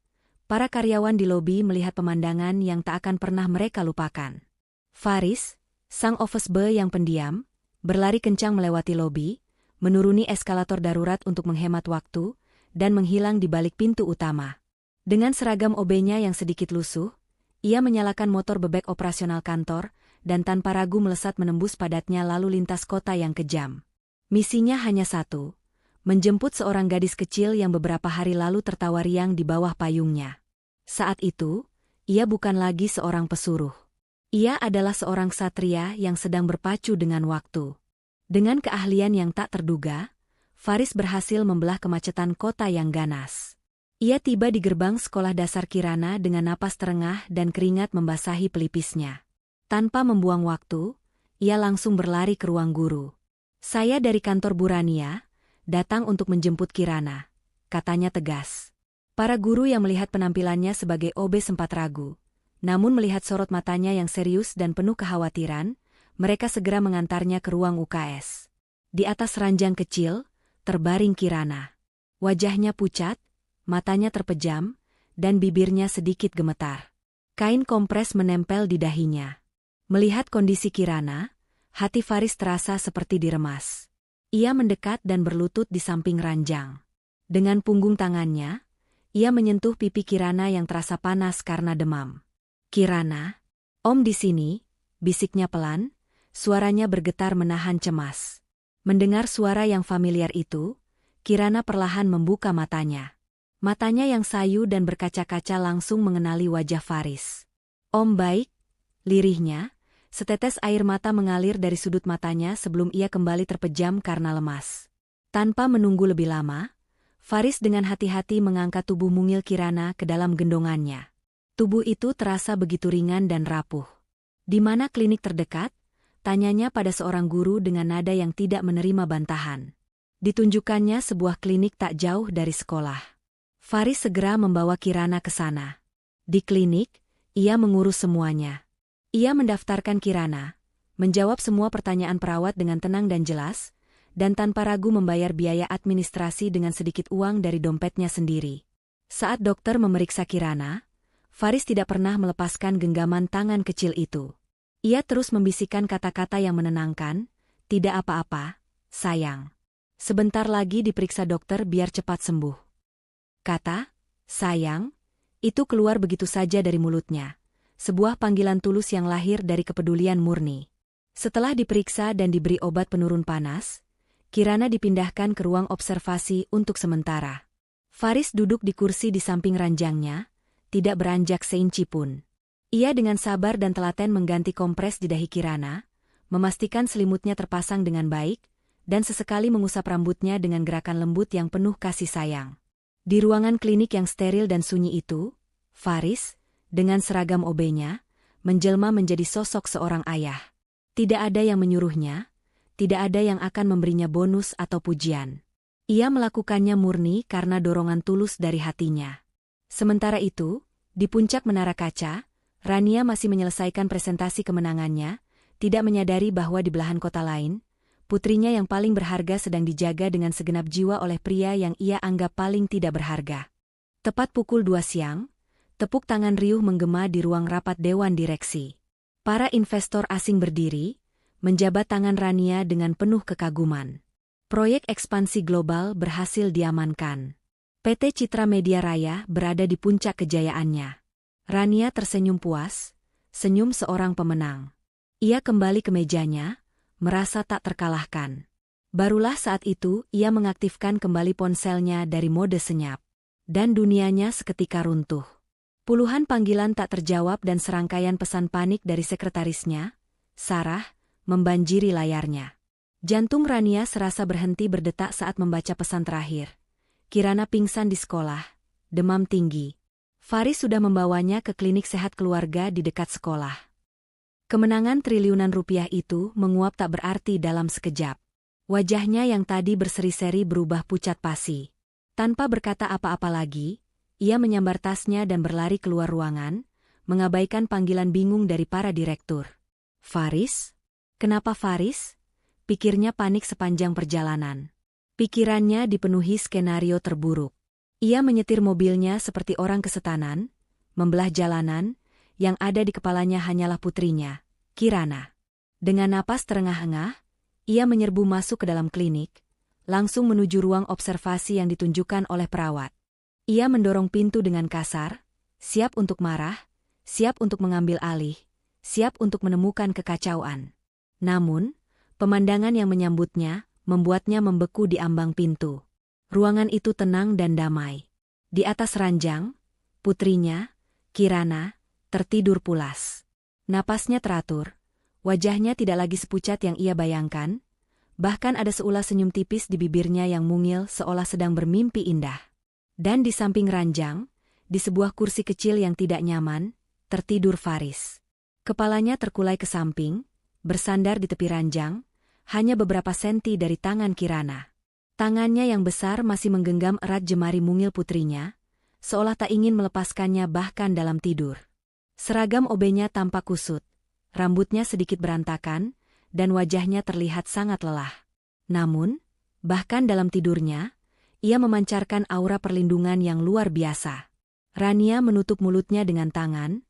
Para karyawan di lobi melihat pemandangan yang tak akan pernah mereka lupakan. Faris, sang office boy yang pendiam, berlari kencang melewati lobi, menuruni eskalator darurat untuk menghemat waktu, dan menghilang di balik pintu utama. Dengan seragam OB-nya yang sedikit lusuh, ia menyalakan motor bebek operasional kantor, dan tanpa ragu melesat menembus padatnya lalu lintas kota yang kejam. Misinya hanya satu, menjemput seorang gadis kecil yang beberapa hari lalu tertawa riang di bawah payungnya. Saat itu, ia bukan lagi seorang pesuruh. Ia adalah seorang ksatria yang sedang berpacu dengan waktu. Dengan keahlian yang tak terduga, Faris berhasil membelah kemacetan kota yang ganas. Ia tiba di gerbang sekolah dasar Kirana dengan napas terengah dan keringat membasahi pelipisnya. Tanpa membuang waktu, ia langsung berlari ke ruang guru. "Saya dari kantor Burania, datang untuk menjemput Kirana," katanya tegas. Para guru yang melihat penampilannya sebagai OB sempat ragu. Namun melihat sorot matanya yang serius dan penuh kekhawatiran, mereka segera mengantarnya ke ruang UKS. Di atas ranjang kecil, terbaring Kirana. Wajahnya pucat, matanya terpejam, dan bibirnya sedikit gemetar. Kain kompres menempel di dahinya. Melihat kondisi Kirana, hati Faris terasa seperti diremas. Ia mendekat dan berlutut di samping ranjang. Dengan punggung tangannya, ia menyentuh pipi Kirana yang terasa panas karena demam. "Kirana, Om di sini," bisiknya pelan, suaranya bergetar menahan cemas. Mendengar suara yang familiar itu, Kirana perlahan membuka matanya. Matanya yang sayu dan berkaca-kaca langsung mengenali wajah Faris. "Om baik," lirihnya. Setetes air mata mengalir dari sudut matanya sebelum ia kembali terpejam karena lemas. Tanpa menunggu lebih lama, Faris dengan hati-hati mengangkat tubuh mungil Kirana ke dalam gendongannya. Tubuh itu terasa begitu ringan dan rapuh. "Di mana klinik terdekat?" tanyanya pada seorang guru dengan nada yang tidak menerima bantahan. Ditunjukkannya sebuah klinik tak jauh dari sekolah. Faris segera membawa Kirana ke sana. Di klinik, ia mengurus semuanya. Ia mendaftarkan Kirana, menjawab semua pertanyaan perawat dengan tenang dan jelas, dan tanpa ragu membayar biaya administrasi dengan sedikit uang dari dompetnya sendiri. Saat dokter memeriksa Kirana, Faris tidak pernah melepaskan genggaman tangan kecil itu. Ia terus membisikkan kata-kata yang menenangkan, "Tidak apa-apa, sayang. Sebentar lagi diperiksa dokter biar cepat sembuh." Kata, "sayang," itu keluar begitu saja dari mulutnya. Sebuah panggilan tulus yang lahir dari kepedulian murni. Setelah diperiksa dan diberi obat penurun panas, Kirana dipindahkan ke ruang observasi untuk sementara. Faris duduk di kursi di samping ranjangnya, tidak beranjak seinci pun. Ia dengan sabar dan telaten mengganti kompres di dahi Kirana, memastikan selimutnya terpasang dengan baik, dan sesekali mengusap rambutnya dengan gerakan lembut yang penuh kasih sayang. Di ruangan klinik yang steril dan sunyi itu, Faris, dengan seragam OB-nya, menjelma menjadi sosok seorang ayah. Tidak ada yang menyuruhnya, tidak ada yang akan memberinya bonus atau pujian. Ia melakukannya murni karena dorongan tulus dari hatinya. Sementara itu, di puncak menara kaca, Rania masih menyelesaikan presentasi kemenangannya, tidak menyadari bahwa di belahan kota lain, putrinya yang paling berharga sedang dijaga dengan segenap jiwa oleh pria yang ia anggap paling tidak berharga. Tepat pukul 2 siang, tepuk tangan riuh menggema di ruang rapat dewan direksi. Para investor asing berdiri, menjabat tangan Rania dengan penuh kekaguman. Proyek ekspansi global berhasil diamankan. PT Citra Media Raya berada di puncak kejayaannya. Rania tersenyum puas, senyum seorang pemenang. Ia kembali ke mejanya, merasa tak terkalahkan. Barulah saat itu ia mengaktifkan kembali ponselnya dari mode senyap. Dan dunianya seketika runtuh. Puluhan panggilan tak terjawab dan serangkaian pesan panik dari sekretarisnya, Sarah, membanjiri layarnya. Jantung Rania serasa berhenti berdetak saat membaca pesan terakhir. Kirana pingsan di sekolah, demam tinggi. Faris sudah membawanya ke klinik sehat keluarga di dekat sekolah. Kemenangan triliunan rupiah itu menguap tak berarti dalam sekejap. Wajahnya yang tadi berseri-seri berubah pucat pasi. Tanpa berkata apa-apa lagi, ia menyambar tasnya dan berlari keluar ruangan, mengabaikan panggilan bingung dari para direktur. "Faris? Kenapa Faris?" pikirnya panik sepanjang perjalanan. Pikirannya dipenuhi skenario terburuk. Ia menyetir mobilnya seperti orang kesetanan, membelah jalanan, yang ada di kepalanya hanyalah putrinya, Kirana. Dengan napas terengah-engah, ia menyerbu masuk ke dalam klinik, langsung menuju ruang observasi yang ditunjukkan oleh perawat. Ia mendorong pintu dengan kasar, siap untuk marah, siap untuk mengambil alih, siap untuk menemukan kekacauan. Namun, pemandangan yang menyambutnya membuatnya membeku di ambang pintu. Ruangan itu tenang dan damai. Di atas ranjang, putrinya, Kirana, tertidur pulas. Napasnya teratur, wajahnya tidak lagi sepucat yang ia bayangkan, bahkan ada seulas senyum tipis di bibirnya yang mungil seolah sedang bermimpi indah. Dan di samping ranjang, di sebuah kursi kecil yang tidak nyaman, tertidur Faris. Kepalanya terkulai ke samping, bersandar di tepi ranjang, hanya beberapa senti dari tangan Kirana. Tangannya yang besar masih menggenggam erat jemari mungil putrinya, seolah tak ingin melepaskannya bahkan dalam tidur. Seragam OB-nya tampak kusut, rambutnya sedikit berantakan, dan wajahnya terlihat sangat lelah. Namun, bahkan dalam tidurnya, ia memancarkan aura perlindungan yang luar biasa. Rania menutup mulutnya dengan tangan,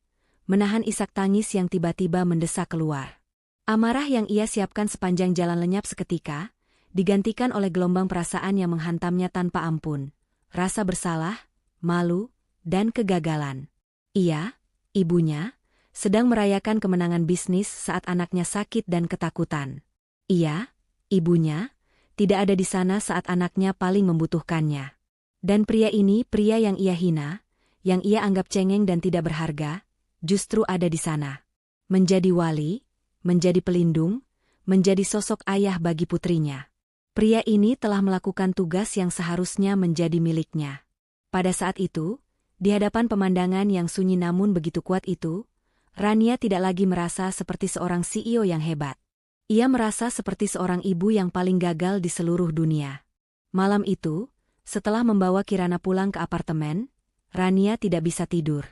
menahan isak tangis yang tiba-tiba mendesak keluar. Amarah yang ia siapkan sepanjang jalan lenyap seketika, digantikan oleh gelombang perasaan yang menghantamnya tanpa ampun. Rasa bersalah, malu, dan kegagalan. Ia, ibunya, sedang merayakan kemenangan bisnis saat anaknya sakit dan ketakutan. Ia, ibunya, tidak ada di sana saat anaknya paling membutuhkannya. Dan pria ini, pria yang ia hina, yang ia anggap cengeng dan tidak berharga, justru ada di sana. Menjadi wali, menjadi pelindung, menjadi sosok ayah bagi putrinya. Pria ini telah melakukan tugas yang seharusnya menjadi miliknya. Pada saat itu, di hadapan pemandangan yang sunyi namun begitu kuat itu, Rania tidak lagi merasa seperti seorang CEO yang hebat. Ia merasa seperti seorang ibu yang paling gagal di seluruh dunia. Malam itu, setelah membawa Kirana pulang ke apartemen, Rania tidak bisa tidur.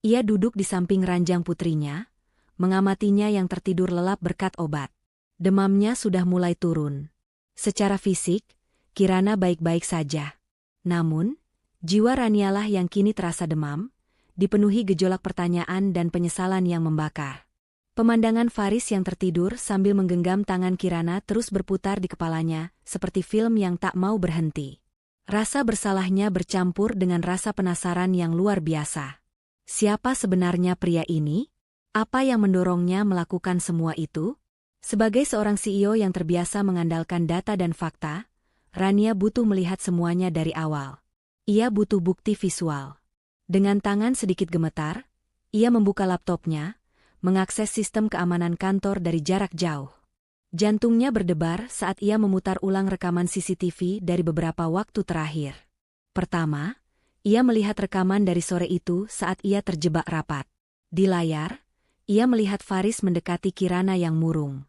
Ia duduk di samping ranjang putrinya, mengamatinya yang tertidur lelap berkat obat. Demamnya sudah mulai turun. Secara fisik, Kirana baik-baik saja. Namun, jiwa Ranialah yang kini terasa demam, dipenuhi gejolak pertanyaan dan penyesalan yang membakar. Pemandangan Faris yang tertidur sambil menggenggam tangan Kirana terus berputar di kepalanya, seperti film yang tak mau berhenti. Rasa bersalahnya bercampur dengan rasa penasaran yang luar biasa. Siapa sebenarnya pria ini? Apa yang mendorongnya melakukan semua itu? Sebagai seorang CEO yang terbiasa mengandalkan data dan fakta, Rania butuh melihat semuanya dari awal. Ia butuh bukti visual. Dengan tangan sedikit gemetar, ia membuka laptopnya, mengakses sistem keamanan kantor dari jarak jauh. Jantungnya berdebar saat ia memutar ulang rekaman CCTV dari beberapa waktu terakhir. Pertama, ia melihat rekaman dari sore itu saat ia terjebak rapat. Di layar, ia melihat Faris mendekati Kirana yang murung.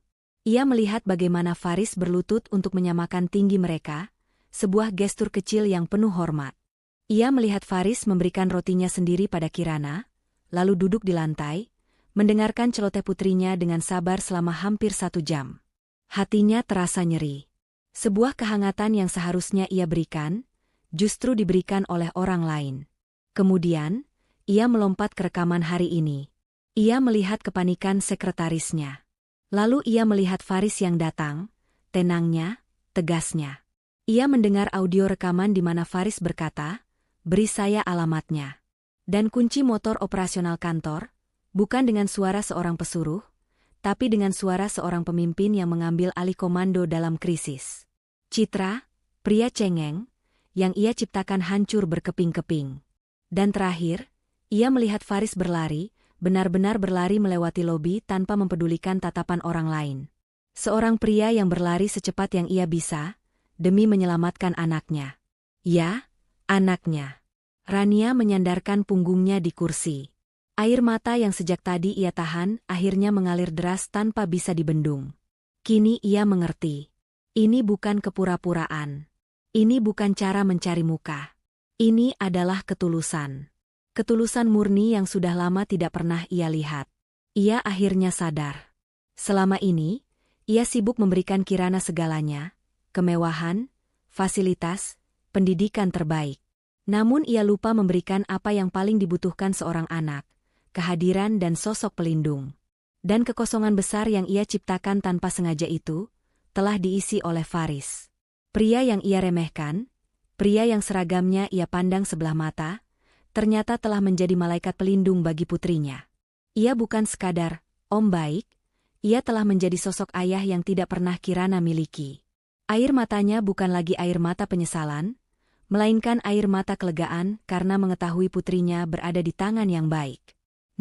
Ia melihat bagaimana Faris berlutut untuk menyamakan tinggi mereka, sebuah gestur kecil yang penuh hormat. Ia melihat Faris memberikan rotinya sendiri pada Kirana, lalu duduk di lantai, mendengarkan celoteh putrinya dengan sabar selama hampir 1 jam. Hatinya terasa nyeri. Sebuah kehangatan yang seharusnya ia berikan, justru diberikan oleh orang lain. Kemudian, ia melompat ke rekaman hari ini. Ia melihat kepanikan sekretarisnya. Lalu ia melihat Faris yang datang, tenangnya, tegasnya. Ia mendengar audio rekaman di mana Faris berkata, "Beri saya alamatnya." Dan kunci motor operasional kantor, bukan dengan suara seorang pesuruh, tapi dengan suara seorang pemimpin yang mengambil alih komando dalam krisis. Citra, pria cengeng, yang ia ciptakan hancur berkeping-keping. Dan terakhir, ia melihat Faris berlari, benar-benar berlari melewati lobi tanpa mempedulikan tatapan orang lain. Seorang pria yang berlari secepat yang ia bisa, demi menyelamatkan anaknya. Ya, anaknya. Rania menyandarkan punggungnya di kursi. Air mata yang sejak tadi ia tahan akhirnya mengalir deras tanpa bisa dibendung. Kini ia mengerti. Ini bukan kepura-puraan. Ini bukan cara mencari muka. Ini adalah ketulusan. Ketulusan murni yang sudah lama tidak pernah ia lihat. Ia akhirnya sadar. Selama ini, ia sibuk memberikan Kirana segalanya, kemewahan, fasilitas, pendidikan terbaik. Namun ia lupa memberikan apa yang paling dibutuhkan seorang anak, kehadiran dan sosok pelindung. Dan kekosongan besar yang ia ciptakan tanpa sengaja itu, telah diisi oleh Faris. Pria yang ia remehkan, pria yang seragamnya ia pandang sebelah mata, ternyata telah menjadi malaikat pelindung bagi putrinya. Ia bukan sekadar om baik, ia telah menjadi sosok ayah yang tidak pernah Kirana miliki. Air matanya bukan lagi air mata penyesalan, melainkan air mata kelegaan karena mengetahui putrinya berada di tangan yang baik.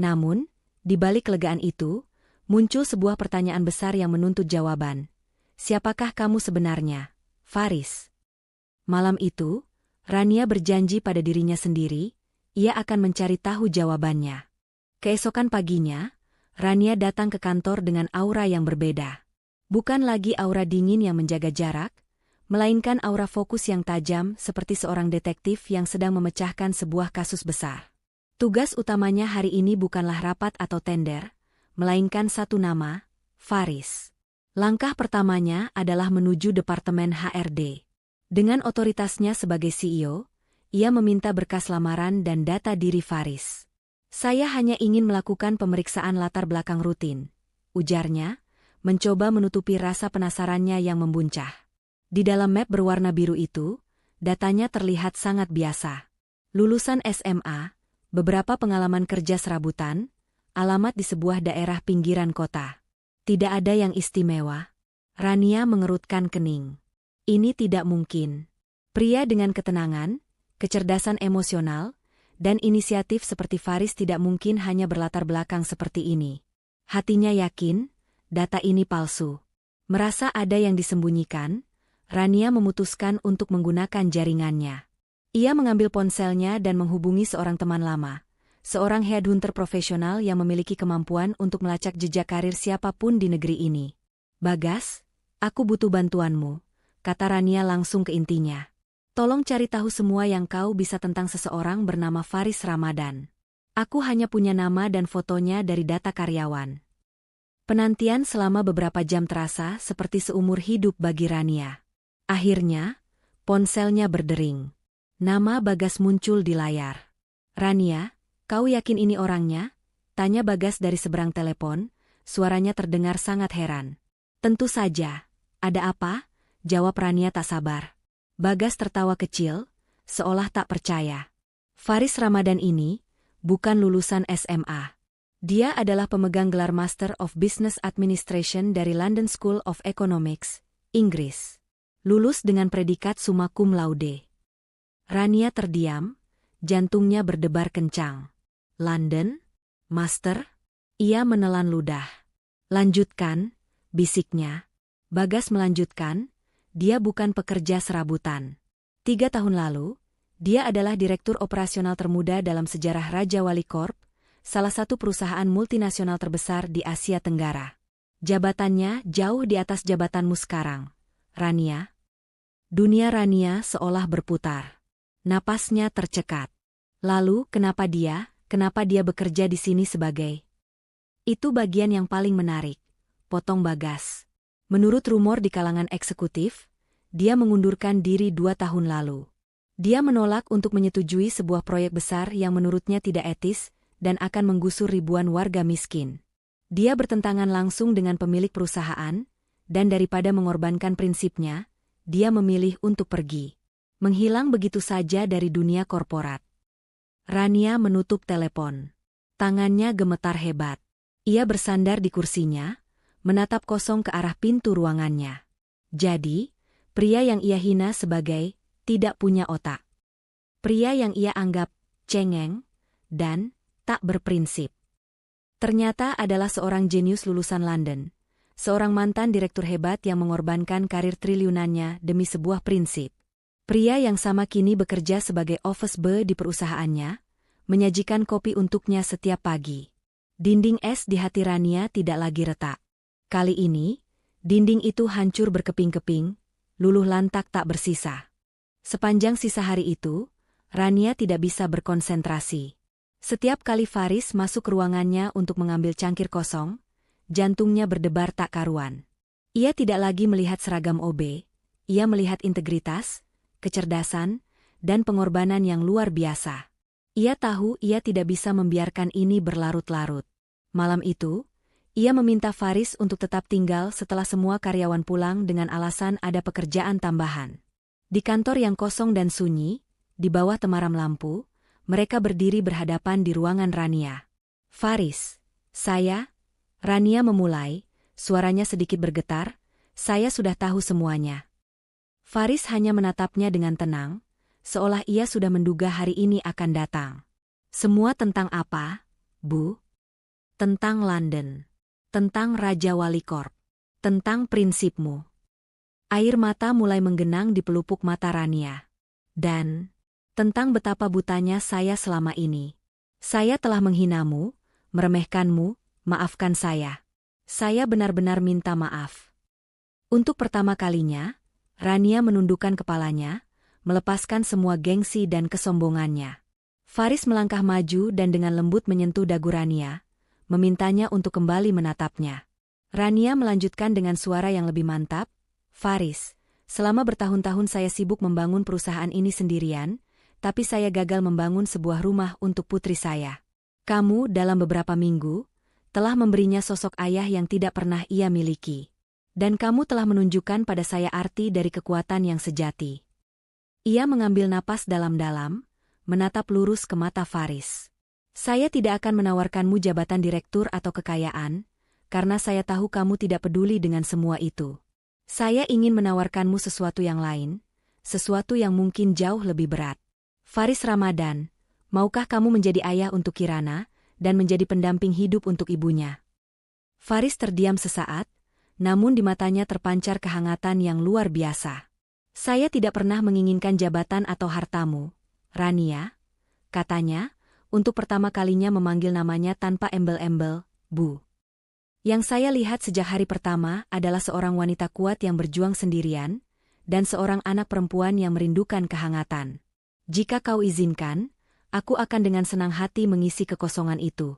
Namun, di balik kelegaan itu, muncul sebuah pertanyaan besar yang menuntut jawaban. Siapakah kamu sebenarnya, Faris? Malam itu, Rania berjanji pada dirinya sendiri, ia akan mencari tahu jawabannya. Keesokan paginya, Rania datang ke kantor dengan aura yang berbeda. Bukan lagi aura dingin yang menjaga jarak, melainkan aura fokus yang tajam seperti seorang detektif yang sedang memecahkan sebuah kasus besar. Tugas utamanya hari ini bukanlah rapat atau tender, melainkan satu nama, Faris. Langkah pertamanya adalah menuju Departemen HRD. Dengan otoritasnya sebagai CEO, ia meminta berkas lamaran dan data diri Faris. Saya hanya ingin melakukan pemeriksaan latar belakang rutin, ujarnya, mencoba menutupi rasa penasarannya yang membuncah. Di dalam map berwarna biru itu, datanya terlihat sangat biasa. Lulusan SMA, beberapa pengalaman kerja serabutan, alamat di sebuah daerah pinggiran kota. Tidak ada yang istimewa. Rania mengerutkan kening. Ini tidak mungkin. Pria dengan ketenangan, kecerdasan emosional, dan inisiatif seperti Faris tidak mungkin hanya berlatar belakang seperti ini. Hatinya yakin, data ini palsu. Merasa ada yang disembunyikan, Rania memutuskan untuk menggunakan jaringannya. Ia mengambil ponselnya dan menghubungi seorang teman lama, seorang headhunter profesional yang memiliki kemampuan untuk melacak jejak karir siapapun di negeri ini. Bagas, aku butuh bantuanmu, kata Rania langsung ke intinya. Tolong cari tahu semua yang kau bisa tentang seseorang bernama Faris Ramadan. Aku hanya punya nama dan fotonya dari data karyawan. Penantian selama beberapa jam terasa seperti seumur hidup bagi Rania. Akhirnya, ponselnya berdering. Nama Bagas muncul di layar. Rania, kau yakin ini orangnya? Tanya Bagas dari seberang telepon, suaranya terdengar sangat heran. Tentu saja. Ada apa? Jawab Rania tak sabar. Bagas tertawa kecil, seolah tak percaya. Faris Ramadan ini, bukan lulusan SMA. Dia adalah pemegang gelar Master of Business Administration dari London School of Economics, Inggris. Lulus dengan predikat summa cum laude. Rania terdiam, jantungnya berdebar kencang. London? Master? Ia menelan ludah. Lanjutkan, bisiknya. Bagas melanjutkan, dia bukan pekerja serabutan. 3 tahun lalu, dia adalah direktur operasional termuda dalam sejarah Raja Wali Corp, salah satu perusahaan multinasional terbesar di Asia Tenggara. Jabatannya jauh di atas jabatanmu sekarang, Rania. Dunia Rania seolah berputar. Napasnya tercekat. Lalu, kenapa dia bekerja di sini sebagai? Itu bagian yang paling menarik, potong Bagas. Menurut rumor di kalangan eksekutif, dia mengundurkan diri 2 tahun lalu. Dia menolak untuk menyetujui sebuah proyek besar yang menurutnya tidak etis, dan akan menggusur ribuan warga miskin. Dia bertentangan langsung dengan pemilik perusahaan, dan daripada mengorbankan prinsipnya, dia memilih untuk pergi. Menghilang begitu saja dari dunia korporat. Rania menutup telepon. Tangannya gemetar hebat. Ia bersandar di kursinya, menatap kosong ke arah pintu ruangannya. Jadi, pria yang ia hina sebagai tidak punya otak. Pria yang ia anggap cengeng, dan tak berprinsip. Ternyata adalah seorang jenius lulusan London, seorang mantan direktur hebat yang mengorbankan karir triliunannya demi sebuah prinsip. Pria yang sama kini bekerja sebagai office boy di perusahaannya, menyajikan kopi untuknya setiap pagi. Dinding es di hati Rania tidak lagi retak. Kali ini, dinding itu hancur berkeping-keping, luluh lantak tak bersisa. Sepanjang sisa hari itu, Rania tidak bisa berkonsentrasi. Setiap kali Faris masuk ke ruangannya untuk mengambil cangkir kosong, jantungnya berdebar tak karuan. Ia tidak lagi melihat seragam OB, ia melihat integritas, kecerdasan, dan pengorbanan yang luar biasa. Ia tahu ia tidak bisa membiarkan ini berlarut-larut. Malam itu, ia meminta Faris untuk tetap tinggal setelah semua karyawan pulang dengan alasan ada pekerjaan tambahan. Di kantor yang kosong dan sunyi, di bawah temaram lampu, mereka berdiri berhadapan di ruangan Rania. "Faris, Rania memulai, suaranya sedikit bergetar, "saya sudah tahu semuanya." Faris hanya menatapnya dengan tenang, seolah ia sudah menduga hari ini akan datang. "Semua tentang apa, Bu?" "Tentang London. Tentang Raja Wali Corp. Tentang prinsipmu." Air mata mulai menggenang di pelupuk mata Rania. "Dan tentang betapa butanya saya selama ini. Saya telah menghinamu, meremehkanmu, maafkan saya. Saya benar-benar minta maaf." Untuk pertama kalinya, Rania menundukkan kepalanya, melepaskan semua gengsi dan kesombongannya. Faris melangkah maju dan dengan lembut menyentuh dagu Rania, memintanya untuk kembali menatapnya. Rania melanjutkan dengan suara yang lebih mantap, "Faris, selama bertahun-tahun saya sibuk membangun perusahaan ini sendirian, tapi saya gagal membangun sebuah rumah untuk putri saya. Kamu dalam beberapa minggu telah memberinya sosok ayah yang tidak pernah ia miliki. Dan kamu telah menunjukkan pada saya arti dari kekuatan yang sejati." Ia mengambil napas dalam-dalam, menatap lurus ke mata Faris. "Saya tidak akan menawarkanmu jabatan direktur atau kekayaan, karena saya tahu kamu tidak peduli dengan semua itu. Saya ingin menawarkanmu sesuatu yang lain, sesuatu yang mungkin jauh lebih berat. Faris Ramadan, maukah kamu menjadi ayah untuk Kirana, dan menjadi pendamping hidup untuk ibunya?" Faris terdiam sesaat, namun di matanya terpancar kehangatan yang luar biasa. "Saya tidak pernah menginginkan jabatan atau hartamu, Rania," katanya, untuk pertama kalinya memanggil namanya tanpa embel-embel, "Bu." "Yang saya lihat sejak hari pertama adalah seorang wanita kuat yang berjuang sendirian, dan seorang anak perempuan yang merindukan kehangatan. Jika kau izinkan, aku akan dengan senang hati mengisi kekosongan itu."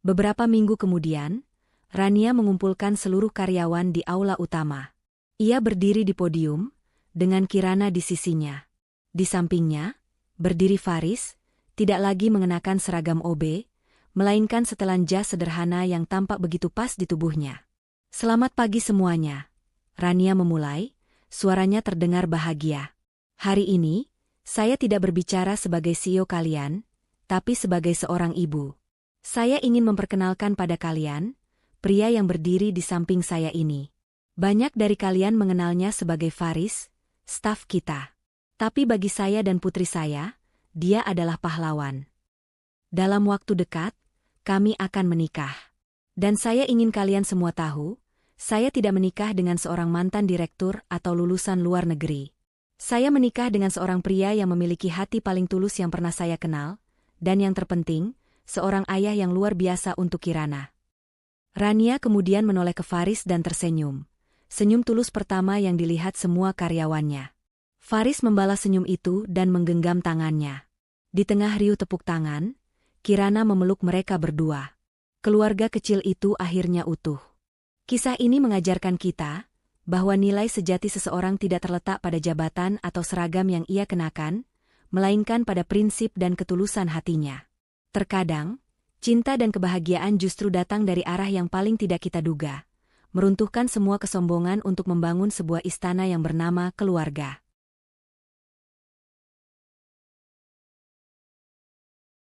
Beberapa minggu kemudian, Rania mengumpulkan seluruh karyawan di aula utama. Ia berdiri di podium, dengan Kirana di sisinya. Di sampingnya, berdiri Faris, tidak lagi mengenakan seragam OB, melainkan setelan jas sederhana yang tampak begitu pas di tubuhnya. "Selamat pagi semuanya," Rania memulai, suaranya terdengar bahagia. "Hari ini, saya tidak berbicara sebagai CEO kalian, tapi sebagai seorang ibu. Saya ingin memperkenalkan pada kalian, pria yang berdiri di samping saya ini. Banyak dari kalian mengenalnya sebagai Faris, staf kita. Tapi bagi saya dan putri saya, dia adalah pahlawan. Dalam waktu dekat, kami akan menikah. Dan saya ingin kalian semua tahu, saya tidak menikah dengan seorang mantan direktur atau lulusan luar negeri. Saya menikah dengan seorang pria yang memiliki hati paling tulus yang pernah saya kenal, dan yang terpenting, seorang ayah yang luar biasa untuk Kirana." Rania kemudian menoleh ke Faris dan tersenyum. Senyum tulus pertama yang dilihat semua karyawannya. Faris membalas senyum itu dan menggenggam tangannya. Di tengah riuh tepuk tangan, Kirana memeluk mereka berdua. Keluarga kecil itu akhirnya utuh. Kisah ini mengajarkan kita bahwa nilai sejati seseorang tidak terletak pada jabatan atau seragam yang ia kenakan, melainkan pada prinsip dan ketulusan hatinya. Terkadang, cinta dan kebahagiaan justru datang dari arah yang paling tidak kita duga, meruntuhkan semua kesombongan untuk membangun sebuah istana yang bernama keluarga.